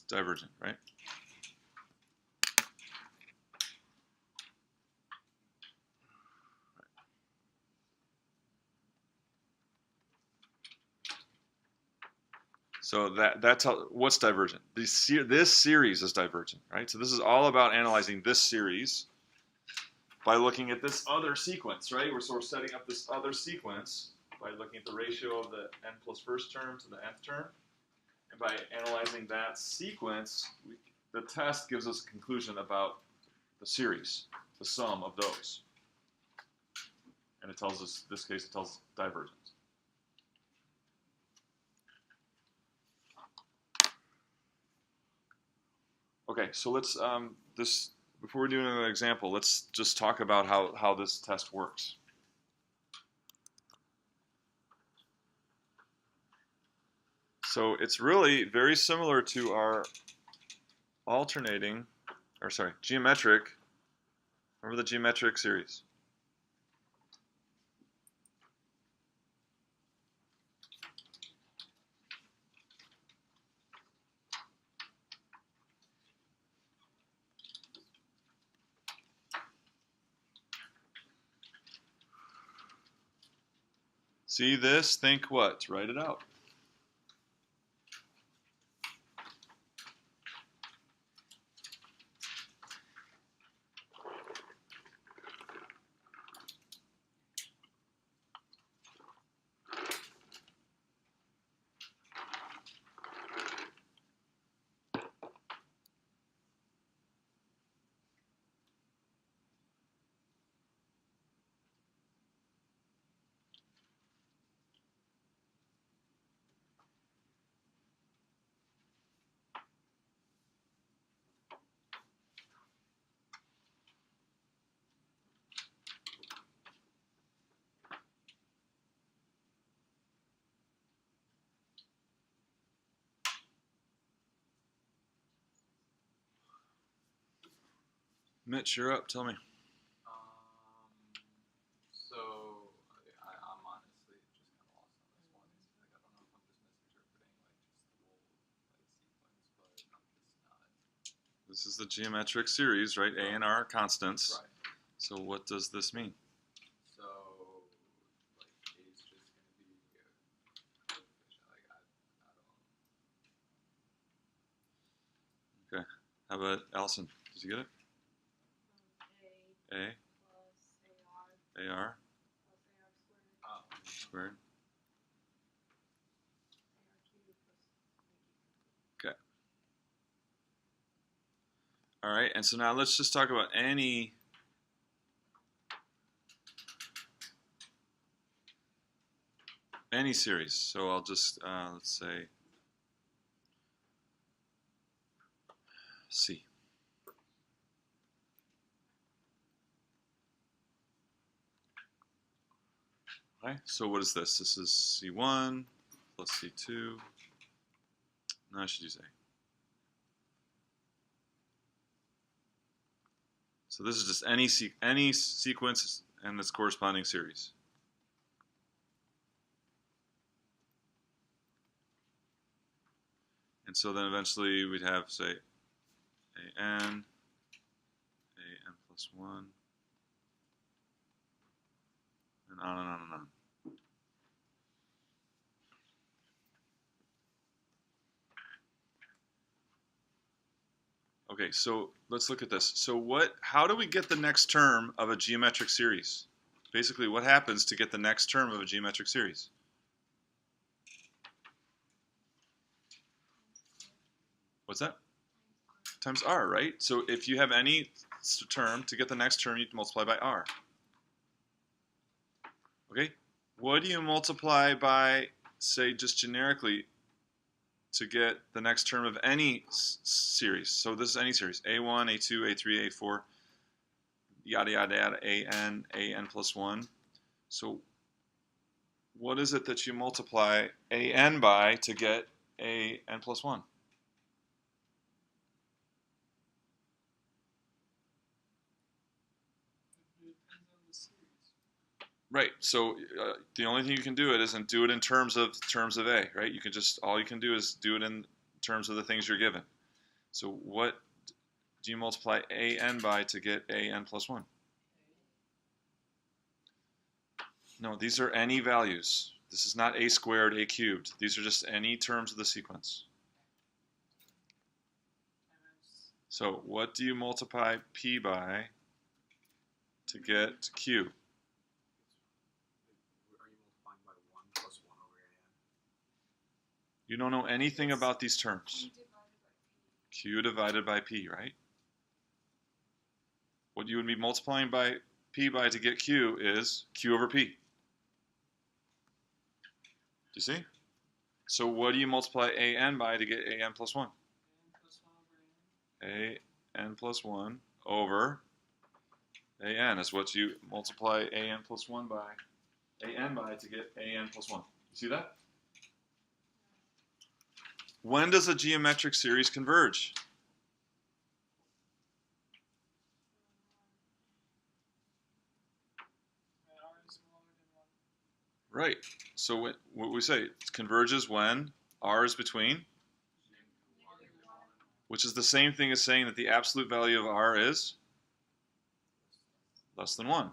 Divergent, right? So that's how, what's divergent? This series is divergent, right? So this is all about analyzing this series by looking at this other sequence, right? So we're setting up this other sequence by looking at the ratio of the n plus first term to the nth term. And by analyzing that sequence, the test gives us a conclusion about the series, the sum of those. And it tells us, in this case, it tells us divergent. Okay, so let's, before we do another example, let's just talk about how this test works. So it's really very similar to our geometric, remember the geometric series? See this? Think what? Write it out. Mitch, you're up. Tell me. So I'm honestly just kind of lost on this one. It's like I don't know if I'm just misinterpreting like just the whole sequence, but I'm just not. This is the geometric series, right? A and R are constants. Right. So what does this mean? So like A is just gonna be coefficient. Like I don't. Okay. How about Allison? Did you get it? A plus AR AR plus AR squared. squared AR cubed plus Okay. All right. And so now let's just talk about any series. So I'll just let's say C. Okay, so what is this? This is C1 plus C2. No, I should use A. So this is just any sequence and its corresponding series. And so then eventually we'd have, say, an plus 1, and on and on and on. Okay, so let's look at this. So how do we get the next term of a geometric series? Basically, what happens to get the next term of a geometric series? What's that? Times r, right? So if you have any term, to get the next term, you multiply by r. Okay? What do you multiply by, say, just generically, to get the next term of any series? So this is any series. A1, A2, A3, A4, yada, yada, yada, an plus 1. So what is it that you multiply an by to get an plus 1? It depends on the series. Right. So the only thing you can do it isn't do it in terms of A, right? You can just, all you can do is do it in terms of the things you're given. So what do you multiply an by to get an plus 1? No, these are any values. This is not a squared, a cubed. These are just any terms of the sequence. So what do you multiply p by to get q? Are you multiplying by 1 plus 1 over an? You don't know anything about these terms. Q divided by p, right? What you would be multiplying by p by to get q is q over p. Do you see? So what do you multiply an by to get an plus 1? An plus 1 over an is what you multiply an plus 1 by an by to get an plus 1. You see that? When does a geometric series converge? Right. So what we say, it converges when r is between, which is the same thing as saying that the absolute value of r is less than 1.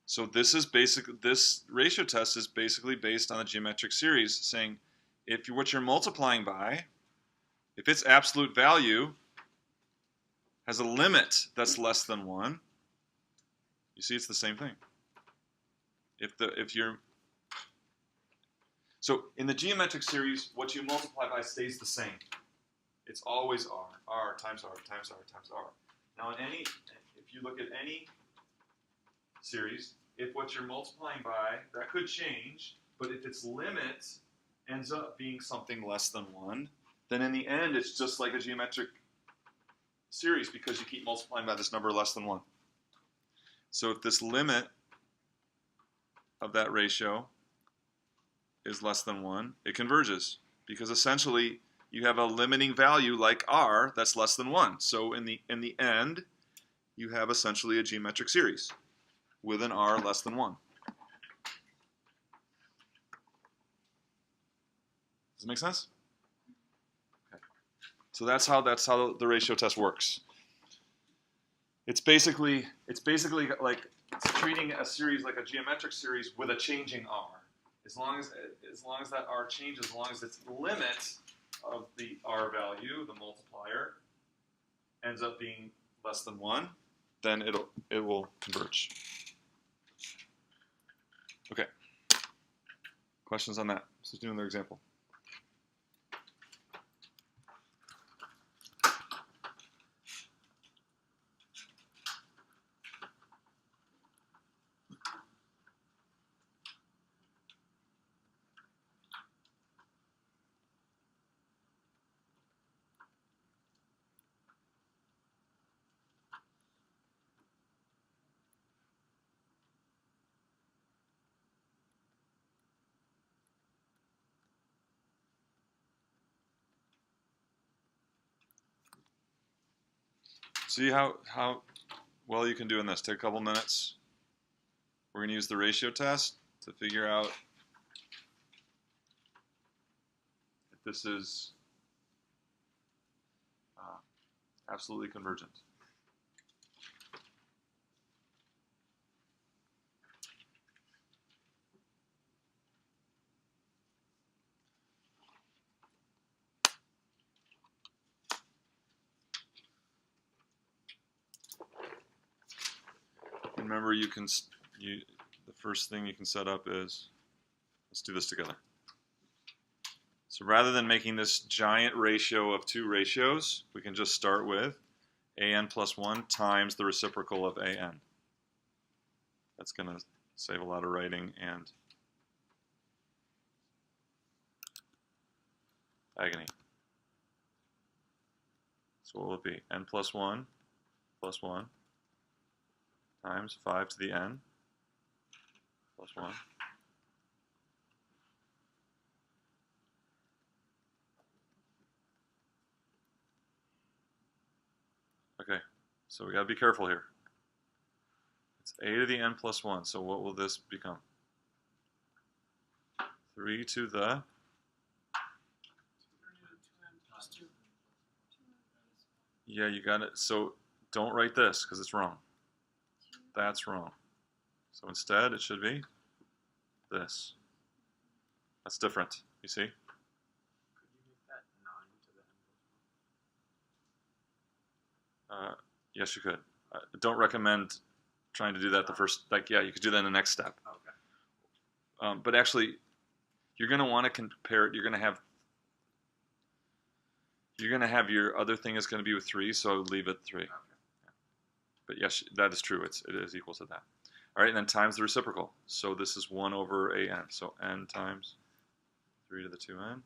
So this ratio test is basically based on a geometric series saying if what you're multiplying by, if its absolute value has a limit that's less than 1, you see it's the same thing. So in the geometric series, what you multiply by stays the same. It's always r times r times r times r. Now if you look at any series, if what you're multiplying by, that could change, but if its limit ends up being something less than 1, then in the end it's just like a geometric series because you keep multiplying by this number less than 1. So if this limit of that ratio is less than 1, it converges because essentially you have a limiting value like r that's less than 1. So in the end, you have essentially a geometric series with an r less than 1. Does it make sense? Okay. So that's how the ratio test works. It's basically like it's treating a series like a geometric series with a changing r. As long as that r changes, as long as its limit of the r value, the multiplier, ends up being less than 1, then it will converge. Okay. Questions on that? Let's do another example. See how well you can do in this. Take a couple minutes. We're going to use the ratio test to figure out if this is absolutely convergent. Remember, the first thing you can set up is, let's do this together. So rather than making this giant ratio of two ratios, we can just start with an plus 1 times the reciprocal of an. That's going to save a lot of writing and agony. So what will it be? N plus 1 times 5 to the n plus 1. Okay, so we got to be careful here. It's a to the n plus 1, so what will this become? 3 to the 3 to the 2n plus 2. Yeah, you got it. So don't write this because it's wrong. That's wrong. So instead, it should be this. That's different, you see? Could you make that 9 to the n plus 1? Yes, you could. Don't recommend trying to do that the first, yeah, you could do that in the next step. Okay. But actually, you're going to want to compare it. You're going to have your other thing is going to be with 3, so leave it 3. Okay. But yes, that is true. It is equal to that. All right, and then times the reciprocal. So this is 1 over an. So n times 3 to the 2n.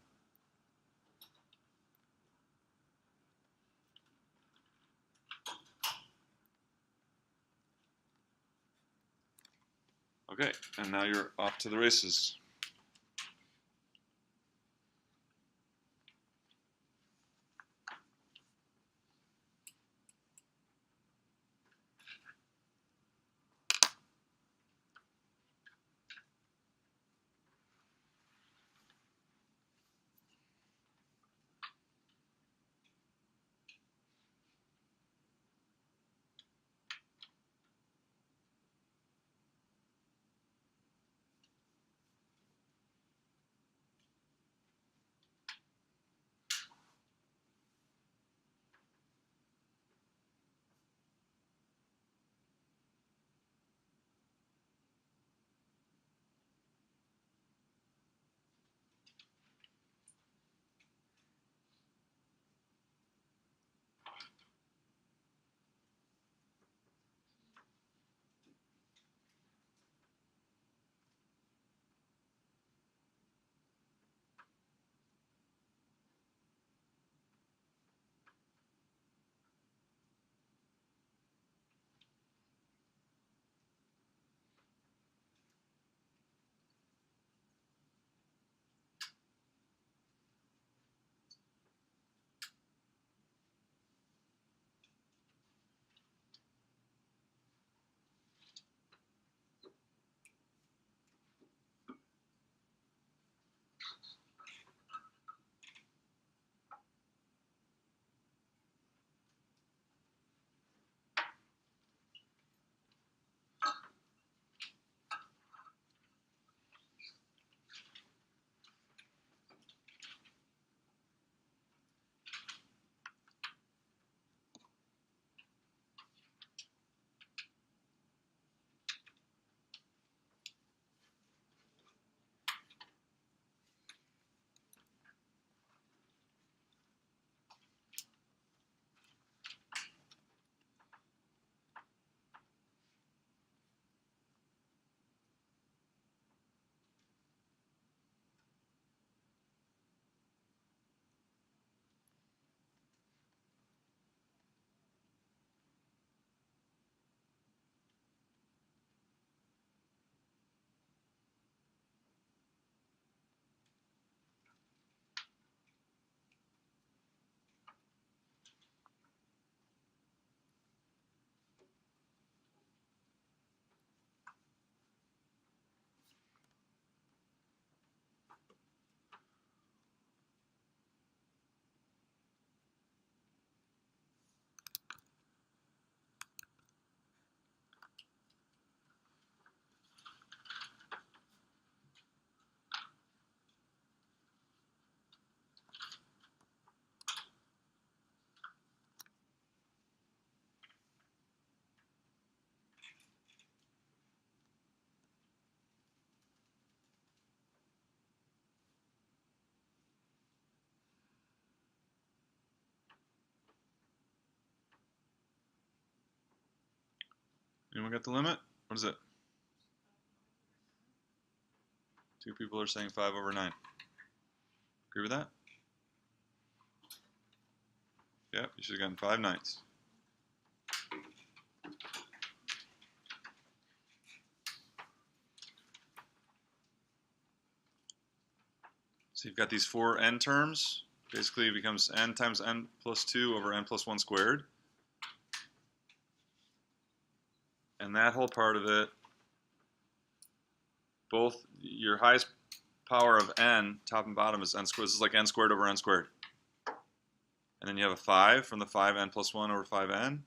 Okay, and now you're off to the races. Anyone got the limit? What is it? 2 people are saying 5 over 9. Agree with that? Yep, you should have gotten 5/9. So you've got these 4 n terms. Basically, it becomes n times n plus 2 over n plus 1 squared. And that whole part of it, both your highest power of n, top and bottom, is n squared. This is like n squared over n squared. And then you have a 5 from the 5n plus 1 over 5n.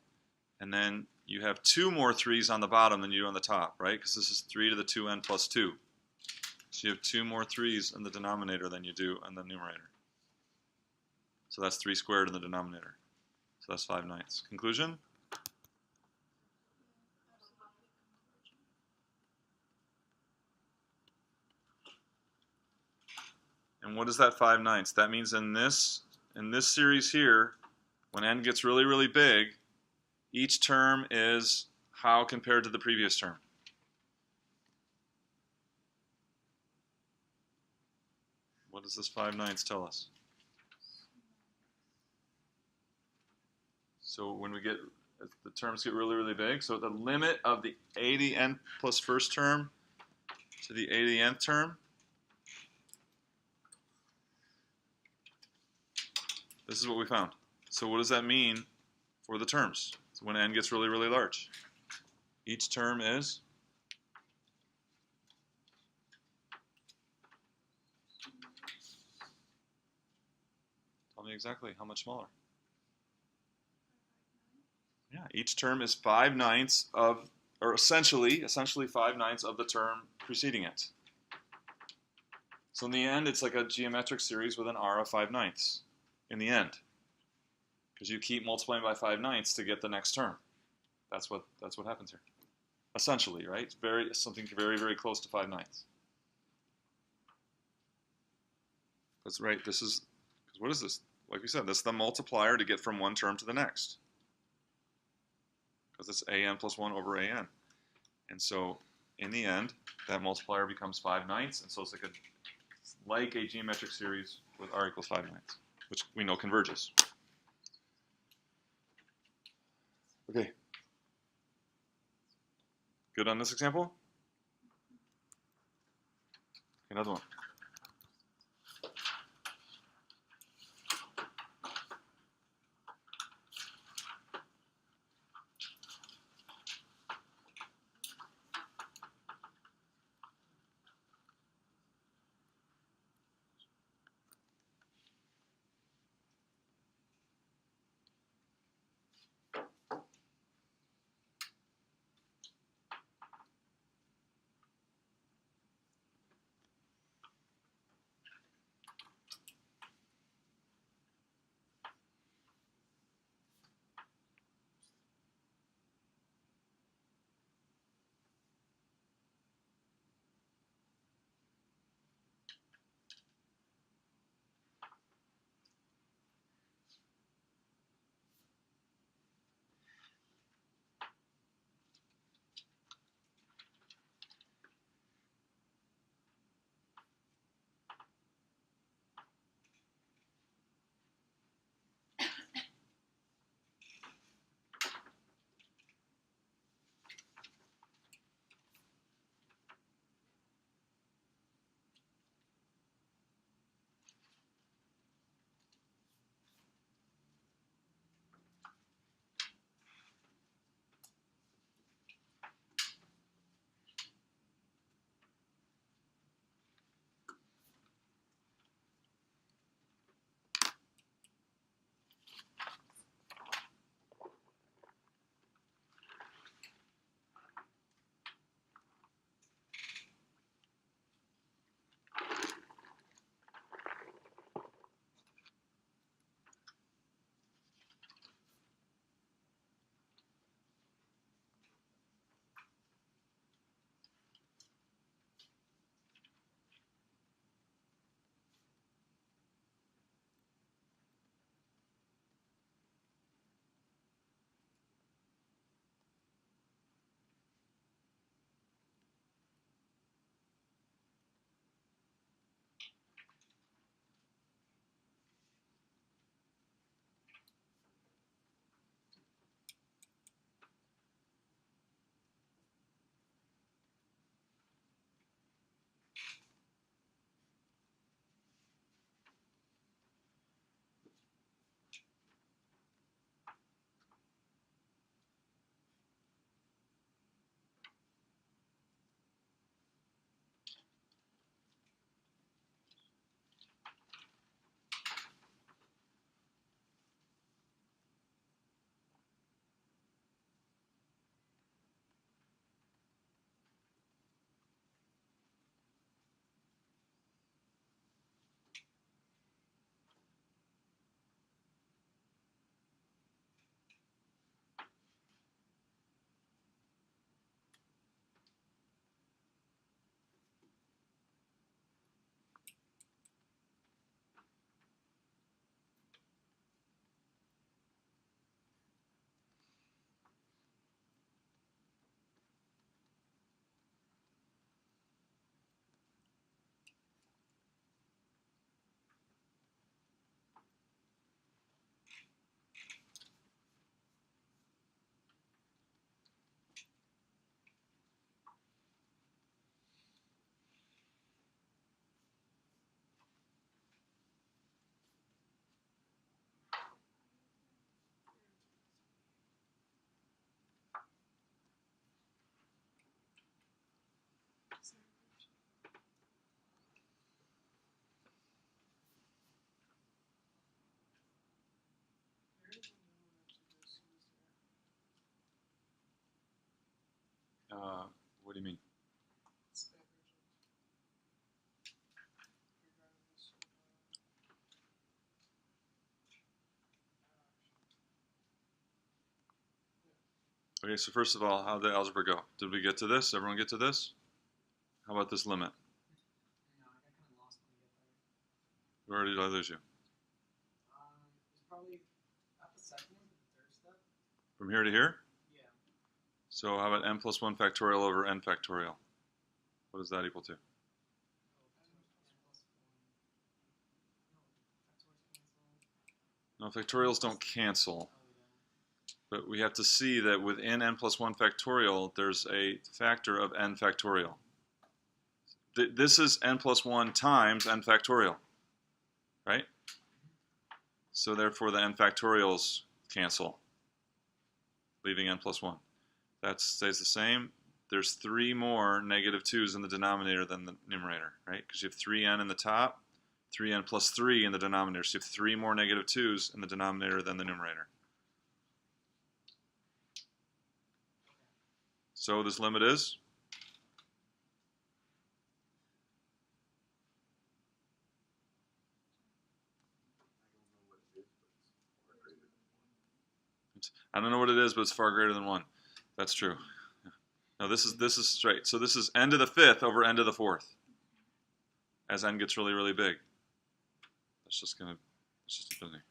And then you have 2 more 3's on the bottom than you do on the top, right? Because this is 3 to the 2n plus 2. So you have 2 more 3's in the denominator than you do in the numerator. So that's 3 squared in the denominator. So that's 5/9. Conclusion? And what is that 5/9? That means in this series here, when n gets really, really big, each term is how compared to the previous term? What does this 5/9 tell us? So when we get, the terms get really, really big, so the limit of the a to the n plus first term to the a to the nth term, this is what we found. So what does that mean for the terms? So when n gets really, really large, each term is tell me exactly how much smaller. Yeah, each term is 5/9 of, or essentially 5/9 of the term preceding it. So in the end, it's like a geometric series with an r of 5/9 in the end, because you keep multiplying by 5/9 to get the next term. That's what happens here. Essentially, right? It's something very, very close to 5/9. That's right. This is, because what is this? Like we said, this is the multiplier to get from one term to the next. Because it's an plus 1 over an. And so in the end, that multiplier becomes 5/9, and so it's like a geometric series with r equals 5/9, which we know converges. Okay. Good on this example? Another one. What do you mean? It's divergent. Regardless of Okay, so first of all, how did the algebra go? Did we get to this? Everyone get to this? How about this limit? No, I got kind of lost when I get there. Where did I lose you? It's probably not the second one, but the third step. From here to here? Yeah. So how about n plus 1 factorial over n factorial? What does that equal to? No, factorials don't cancel. But we have to see that within n plus 1 factorial, there's a factor of n factorial. This is n plus 1 times n factorial, right? So therefore, the n factorials cancel, leaving n plus 1. That stays the same. There's 3 more negative 2's in the denominator than the numerator, right? Because you have 3n in the top, 3n plus 3 in the denominator. So you have 3 more negative 2's in the denominator than the numerator. So this limit is? I don't know what it is, but it's far greater than 1. That's true. No, this is straight. So this is n to the 5th over n to the 4th. As n gets really, really big. That's just a thing.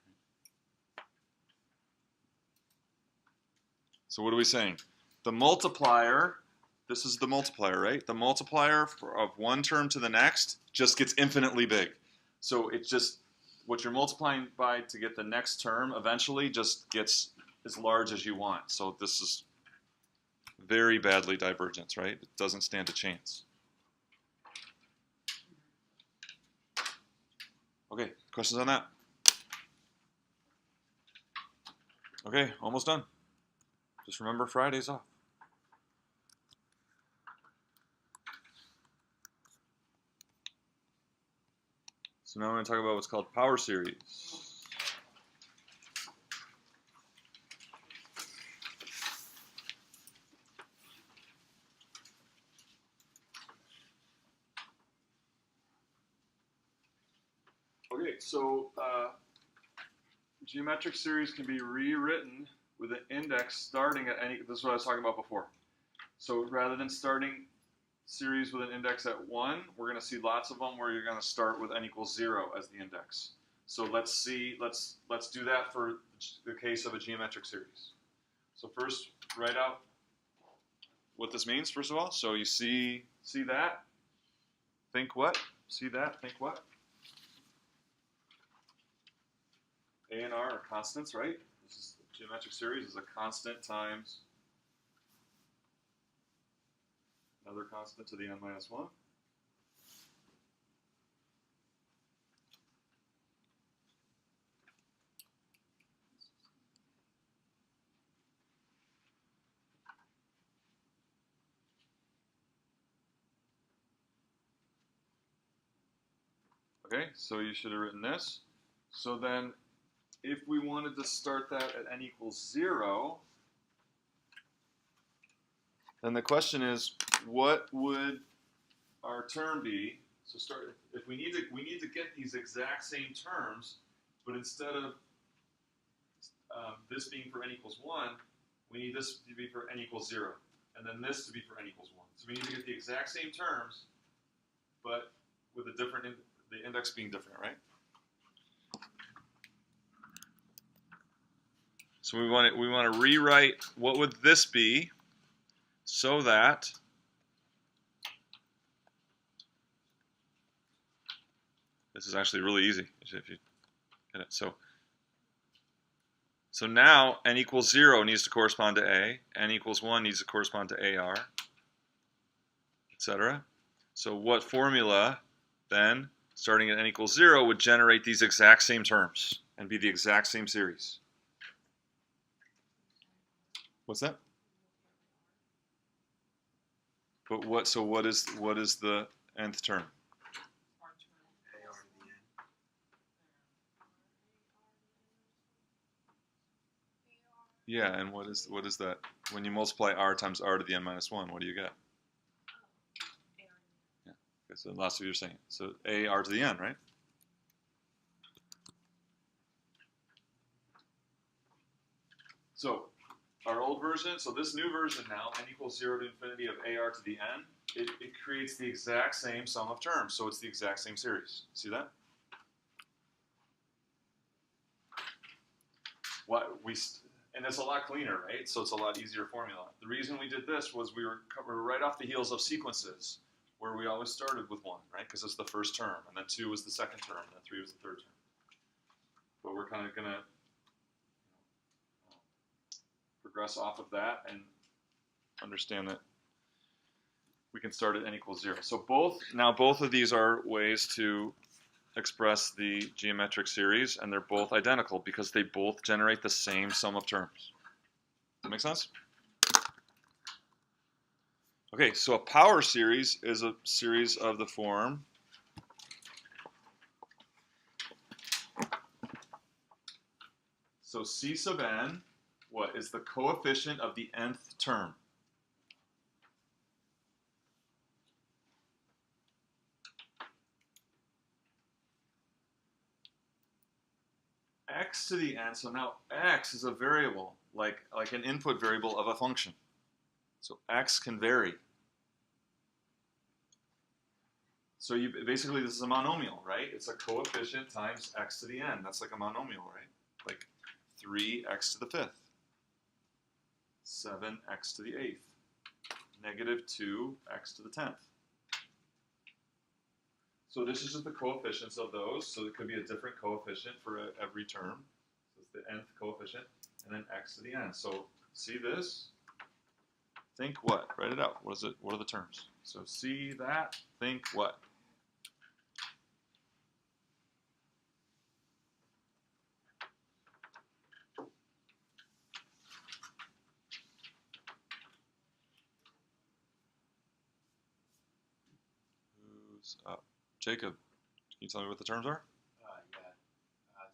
So what are we saying? The multiplier, this is the multiplier, right? The multiplier of one term to the next just gets infinitely big. So it's just, what you're multiplying by to get the next term eventually just gets as large as you want. So this is very badly divergent, right? It doesn't stand a chance. Okay, questions on that? Okay, almost done. Just remember Friday's off. So now I'm going to talk about what's called power series. Okay, so geometric series can be rewritten with an index starting at any, this is what I was talking about before. So rather than starting series with an index at 1, we're going to see lots of them where you're going to start with n equals 0 as the index. So let's do that for the case of a geometric series. So first, write out what this means, first of all. So you see that, think what? See that, think what? A and R are constants, right? This is geometric series is a constant times another constant to the n minus 1. Okay, so you should have written this. So then, if we wanted to start that at n equals 0, then the question is, what would our term be? So start if we need to get these exact same terms, but instead of this being for n equals 1, we need this to be for n equals 0, and then this to be for n equals 1. So we need to get the exact same terms, but with a different the index being different, right? So we want to rewrite what would this be so that this is actually really easy if you get it. So now n equals 0 needs to correspond to A, n equals 1 needs to correspond to AR, etc. So what formula then, starting at n equals 0, would generate these exact same terms and be the exact same series? What's that? But what? So what is the nth term? AR to the N. Yeah, and what is that? When you multiply r times r to the n minus 1, what do you get? so the last of you are saying. So a r to the n, right? So our old version, so this new version now, n equals 0 to infinity of ar to the n, it creates the exact same sum of terms. So it's the exact same series. See that? And it's a lot cleaner, right? So it's a lot easier formula. The reason we did this was we were right off the heels of sequences, where we always started with 1, right? Because it's the first term, and then 2 was the second term, and then 3 was the third term. But we're kind of going to progress off of that and understand that we can start at n equals 0. So both of these are ways to express the geometric series, and they're both identical because they both generate the same sum of terms. Does that make sense? Okay, so a power series is a series of the form so C sub n, what is the coefficient of the nth term? X to the n, so now x is a variable, like an input variable of a function. So x can vary. So basically this is a monomial, right? It's a coefficient times x to the n. That's like a monomial, right? Like 3x to the 5th, 7x to the 8th, negative 2x to the 10th. So this is just the coefficients of those. So it could be a different coefficient for every term. So it's the nth coefficient, and then x to the n. So see this? Think what? Write it out. What is it? What are the terms? So see that? Think what? Who's up? Jacob, can you tell me what the terms are? Yeah.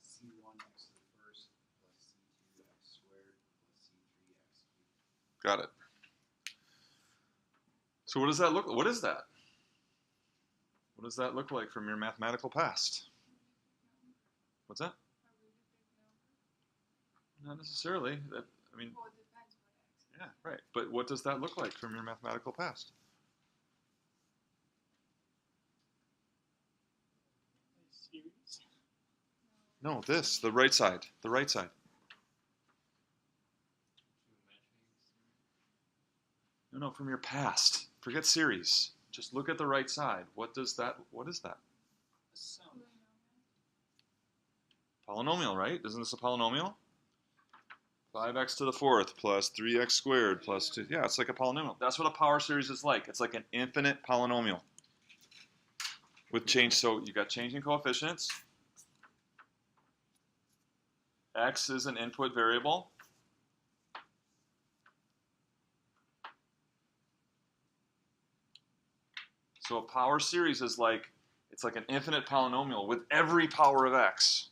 C1x to the first plus C2x squared plus C3x cubed. Got it. So what does that look like? What is that? What does that look like from your mathematical past? What's that? Not necessarily. I mean, Well, it depends what x. yeah, right. But what does that look like from your mathematical past? Series. No, this, the right side. The right side. No, from your past. Forget series. Just look at the right side. What is that? A sum. Polynomial, right? Isn't this a polynomial? 5x to the 4th plus 3x squared plus 2. Yeah, it's like a polynomial. That's what a power series is like. It's like an infinite polynomial with change. So you got changing coefficients. X is an input variable. So a power series is like, it's like an infinite polynomial with every power of x.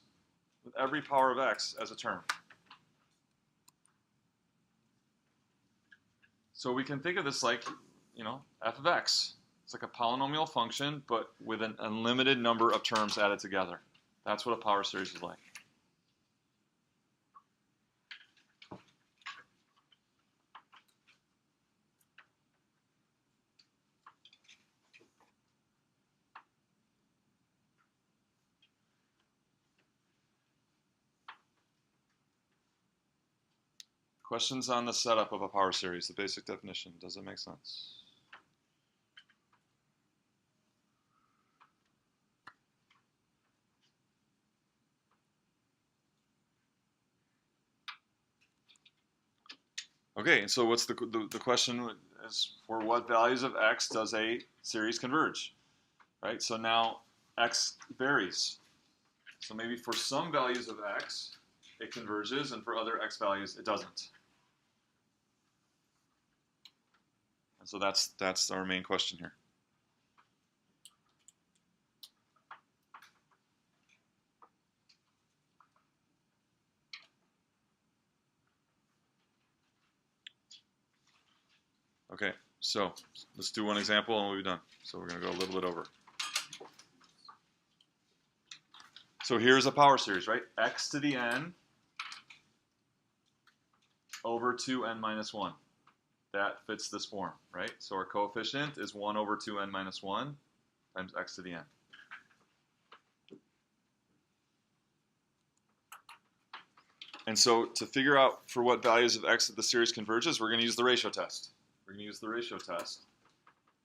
With every power of x as a term. So we can think of this like, f of x. It's like a polynomial function, but with an unlimited number of terms added together. That's what a power series is like. Questions on the setup of a power series, the basic definition. Does it make sense? Okay, and so what's the question is, for what values of x does a series converge? Right, so now x varies. So maybe for some values of x, it converges, and for other x values, it doesn't. And so that's our main question here. Okay, so let's do one example and we'll be done. So we're going to go a little bit over. So here's a power series, right? X to the n over 2n minus 1. That fits this form, right? So our coefficient is 1 over 2n minus 1 times x to the n. And so to figure out for what values of x the series converges, we're going to use the ratio test. We're going to use the ratio test.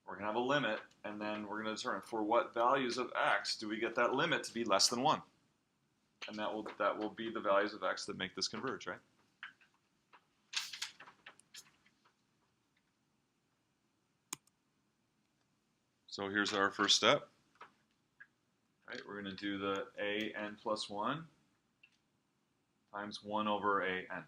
We're going to have a limit, and then we're going to determine for what values of x do we get that limit to be less than 1. And that will be the values of x that make this converge, right? So here's our first step. Right, we're going to do the a(n plus 1 times 1 over a(n).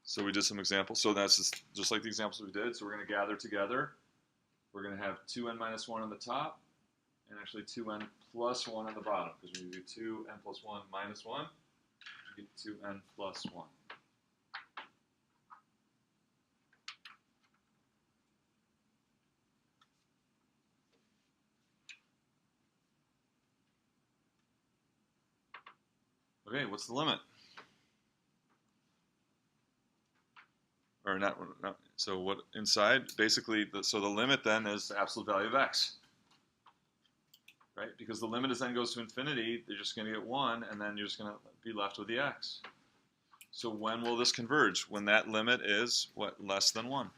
So we did some examples. So that's just like the examples we did. So we're going to gather together. We're going to have 2n minus 1 on the top, and actually 2n plus 1 on the bottom, because when you do 2n plus 1 minus 1, you get 2n plus 1. Okay, what's the limit? Or not, so what inside, basically, so the limit then is the absolute value of x. Right? Because the limit as n goes to infinity, you're just going to get 1, and then you're just going to be left with the x. So when will this converge? When that limit is, what, less than 1.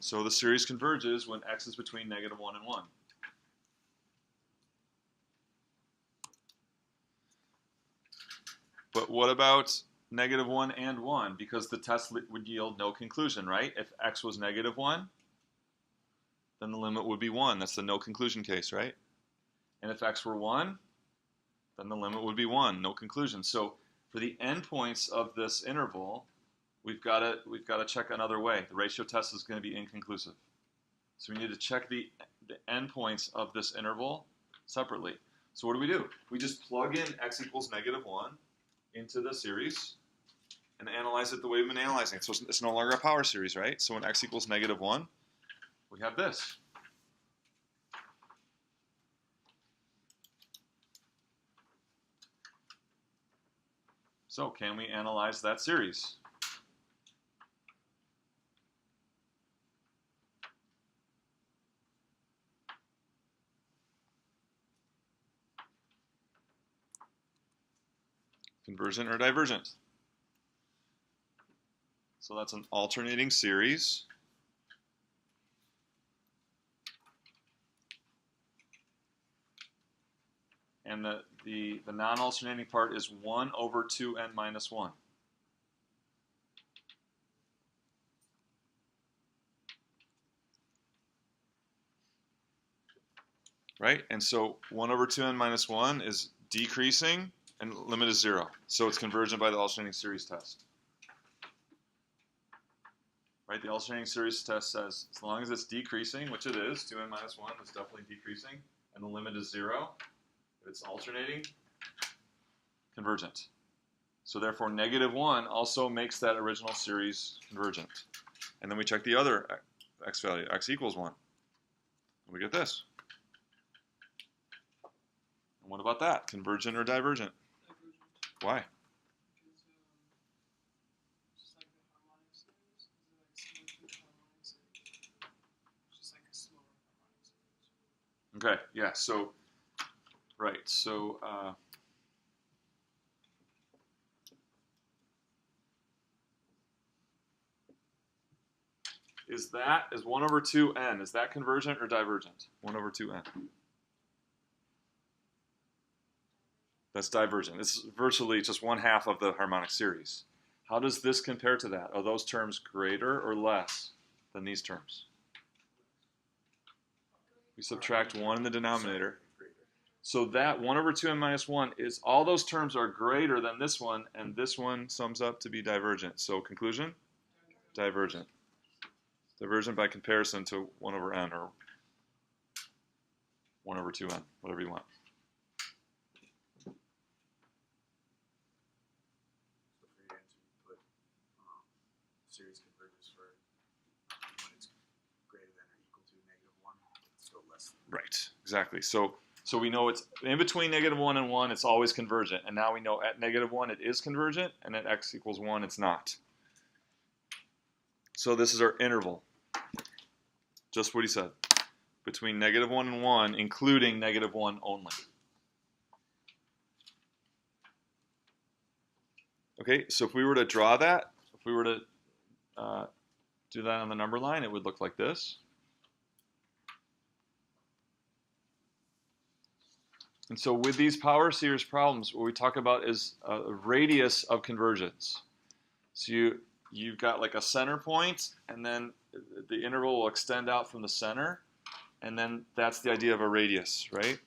So the series converges when x is between -1 and 1. But what about -1 and 1? Because the test would yield no conclusion, right? If x was -1, then the limit would be 1. That's the no conclusion case, right? And if x were 1, then the limit would be 1, no conclusion. So for the endpoints of this interval, we've got to check another way. The ratio test is going to be inconclusive. So we need to check the endpoints of this interval separately. So what do? We just plug in x equals -1 into the series and analyze it the way we've been analyzing it. So it's no longer a power series, right? So when x equals -1, we have this. So can we analyze that series? Convergent or divergent? So that's an alternating series. And the non-alternating part is 1 over 2n minus 1. Right? And so 1 over 2n minus 1 is decreasing, and limit is 0. So it's convergent by the alternating series test. Right? The alternating series test says as long as it's decreasing, which it is, 2n minus 1 is definitely decreasing, and the limit is 0. If it's alternating, convergent. So therefore, -1 also makes that original series convergent. And then we check the other x value, x equals 1. And we get this. And what about that? Convergent or divergent? Divergent. Why? Because just like the harmonic series, is like similar to the harmonic series. It's just like a slower harmonic series. Okay, yeah, so, right, so, is 1 over 2n, is that convergent or divergent? 1 over 2n. That's divergent. It's virtually just 1/2 of the harmonic series. How does this compare to that? Are those terms greater or less than these terms? We subtract 1 in the denominator. So that 1 over 2n minus 1 is all those terms are greater than this one, and this one sums up to be divergent. So conclusion? Divergent. Divergent by comparison to 1 over n, or 1 over 2n, whatever you want. So for your answer, you put series converges for when it's greater than or equal to -1, it's still less than. Right, exactly. So we know it's in between -1 and 1, it's always convergent. And now we know at -1 it is convergent, and at x equals 1 it's not. So this is our interval. Just what he said. Between -1 and 1, including -1 only. Okay, so if we were to draw that, if we were to do that on the number line, it would look like this. And so with these power series problems, what we talk about is a radius of convergence. So you've got like a center point, and then the interval will extend out from the center, and then that's the idea of a radius, right?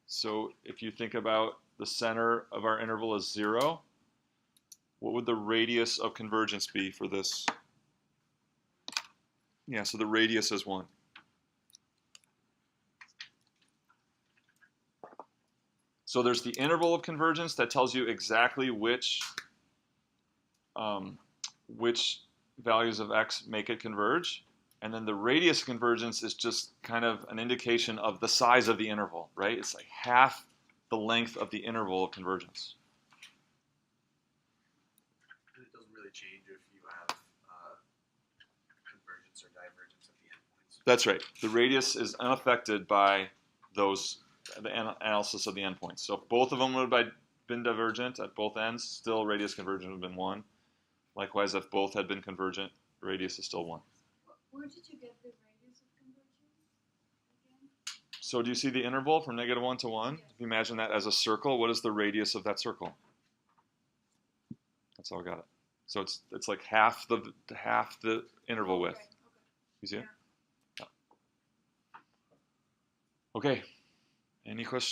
So if you think about the center of our interval as 0, what would the radius of convergence be for this? Yeah, so the radius is 1. So there's the interval of convergence that tells you exactly which values of x make it converge. And then the radius of convergence is just kind of an indication of the size of the interval, right? It's like half the length of the interval of convergence. And it doesn't really change if you have convergence or divergence at the endpoints. That's right. The radius is unaffected by the analysis of the endpoints. So if both of them would have been divergent at both ends, still radius convergence would have been 1. Likewise, if both had been convergent, radius is still 1. Where did you get the radius of convergence again? So do you see the interval from -1 to 1? Yes. If you imagine that as a circle, what is the radius of that circle? That's how I got it. So it's like half the interval width. Okay. You see it? Yeah. Okay. Any questions?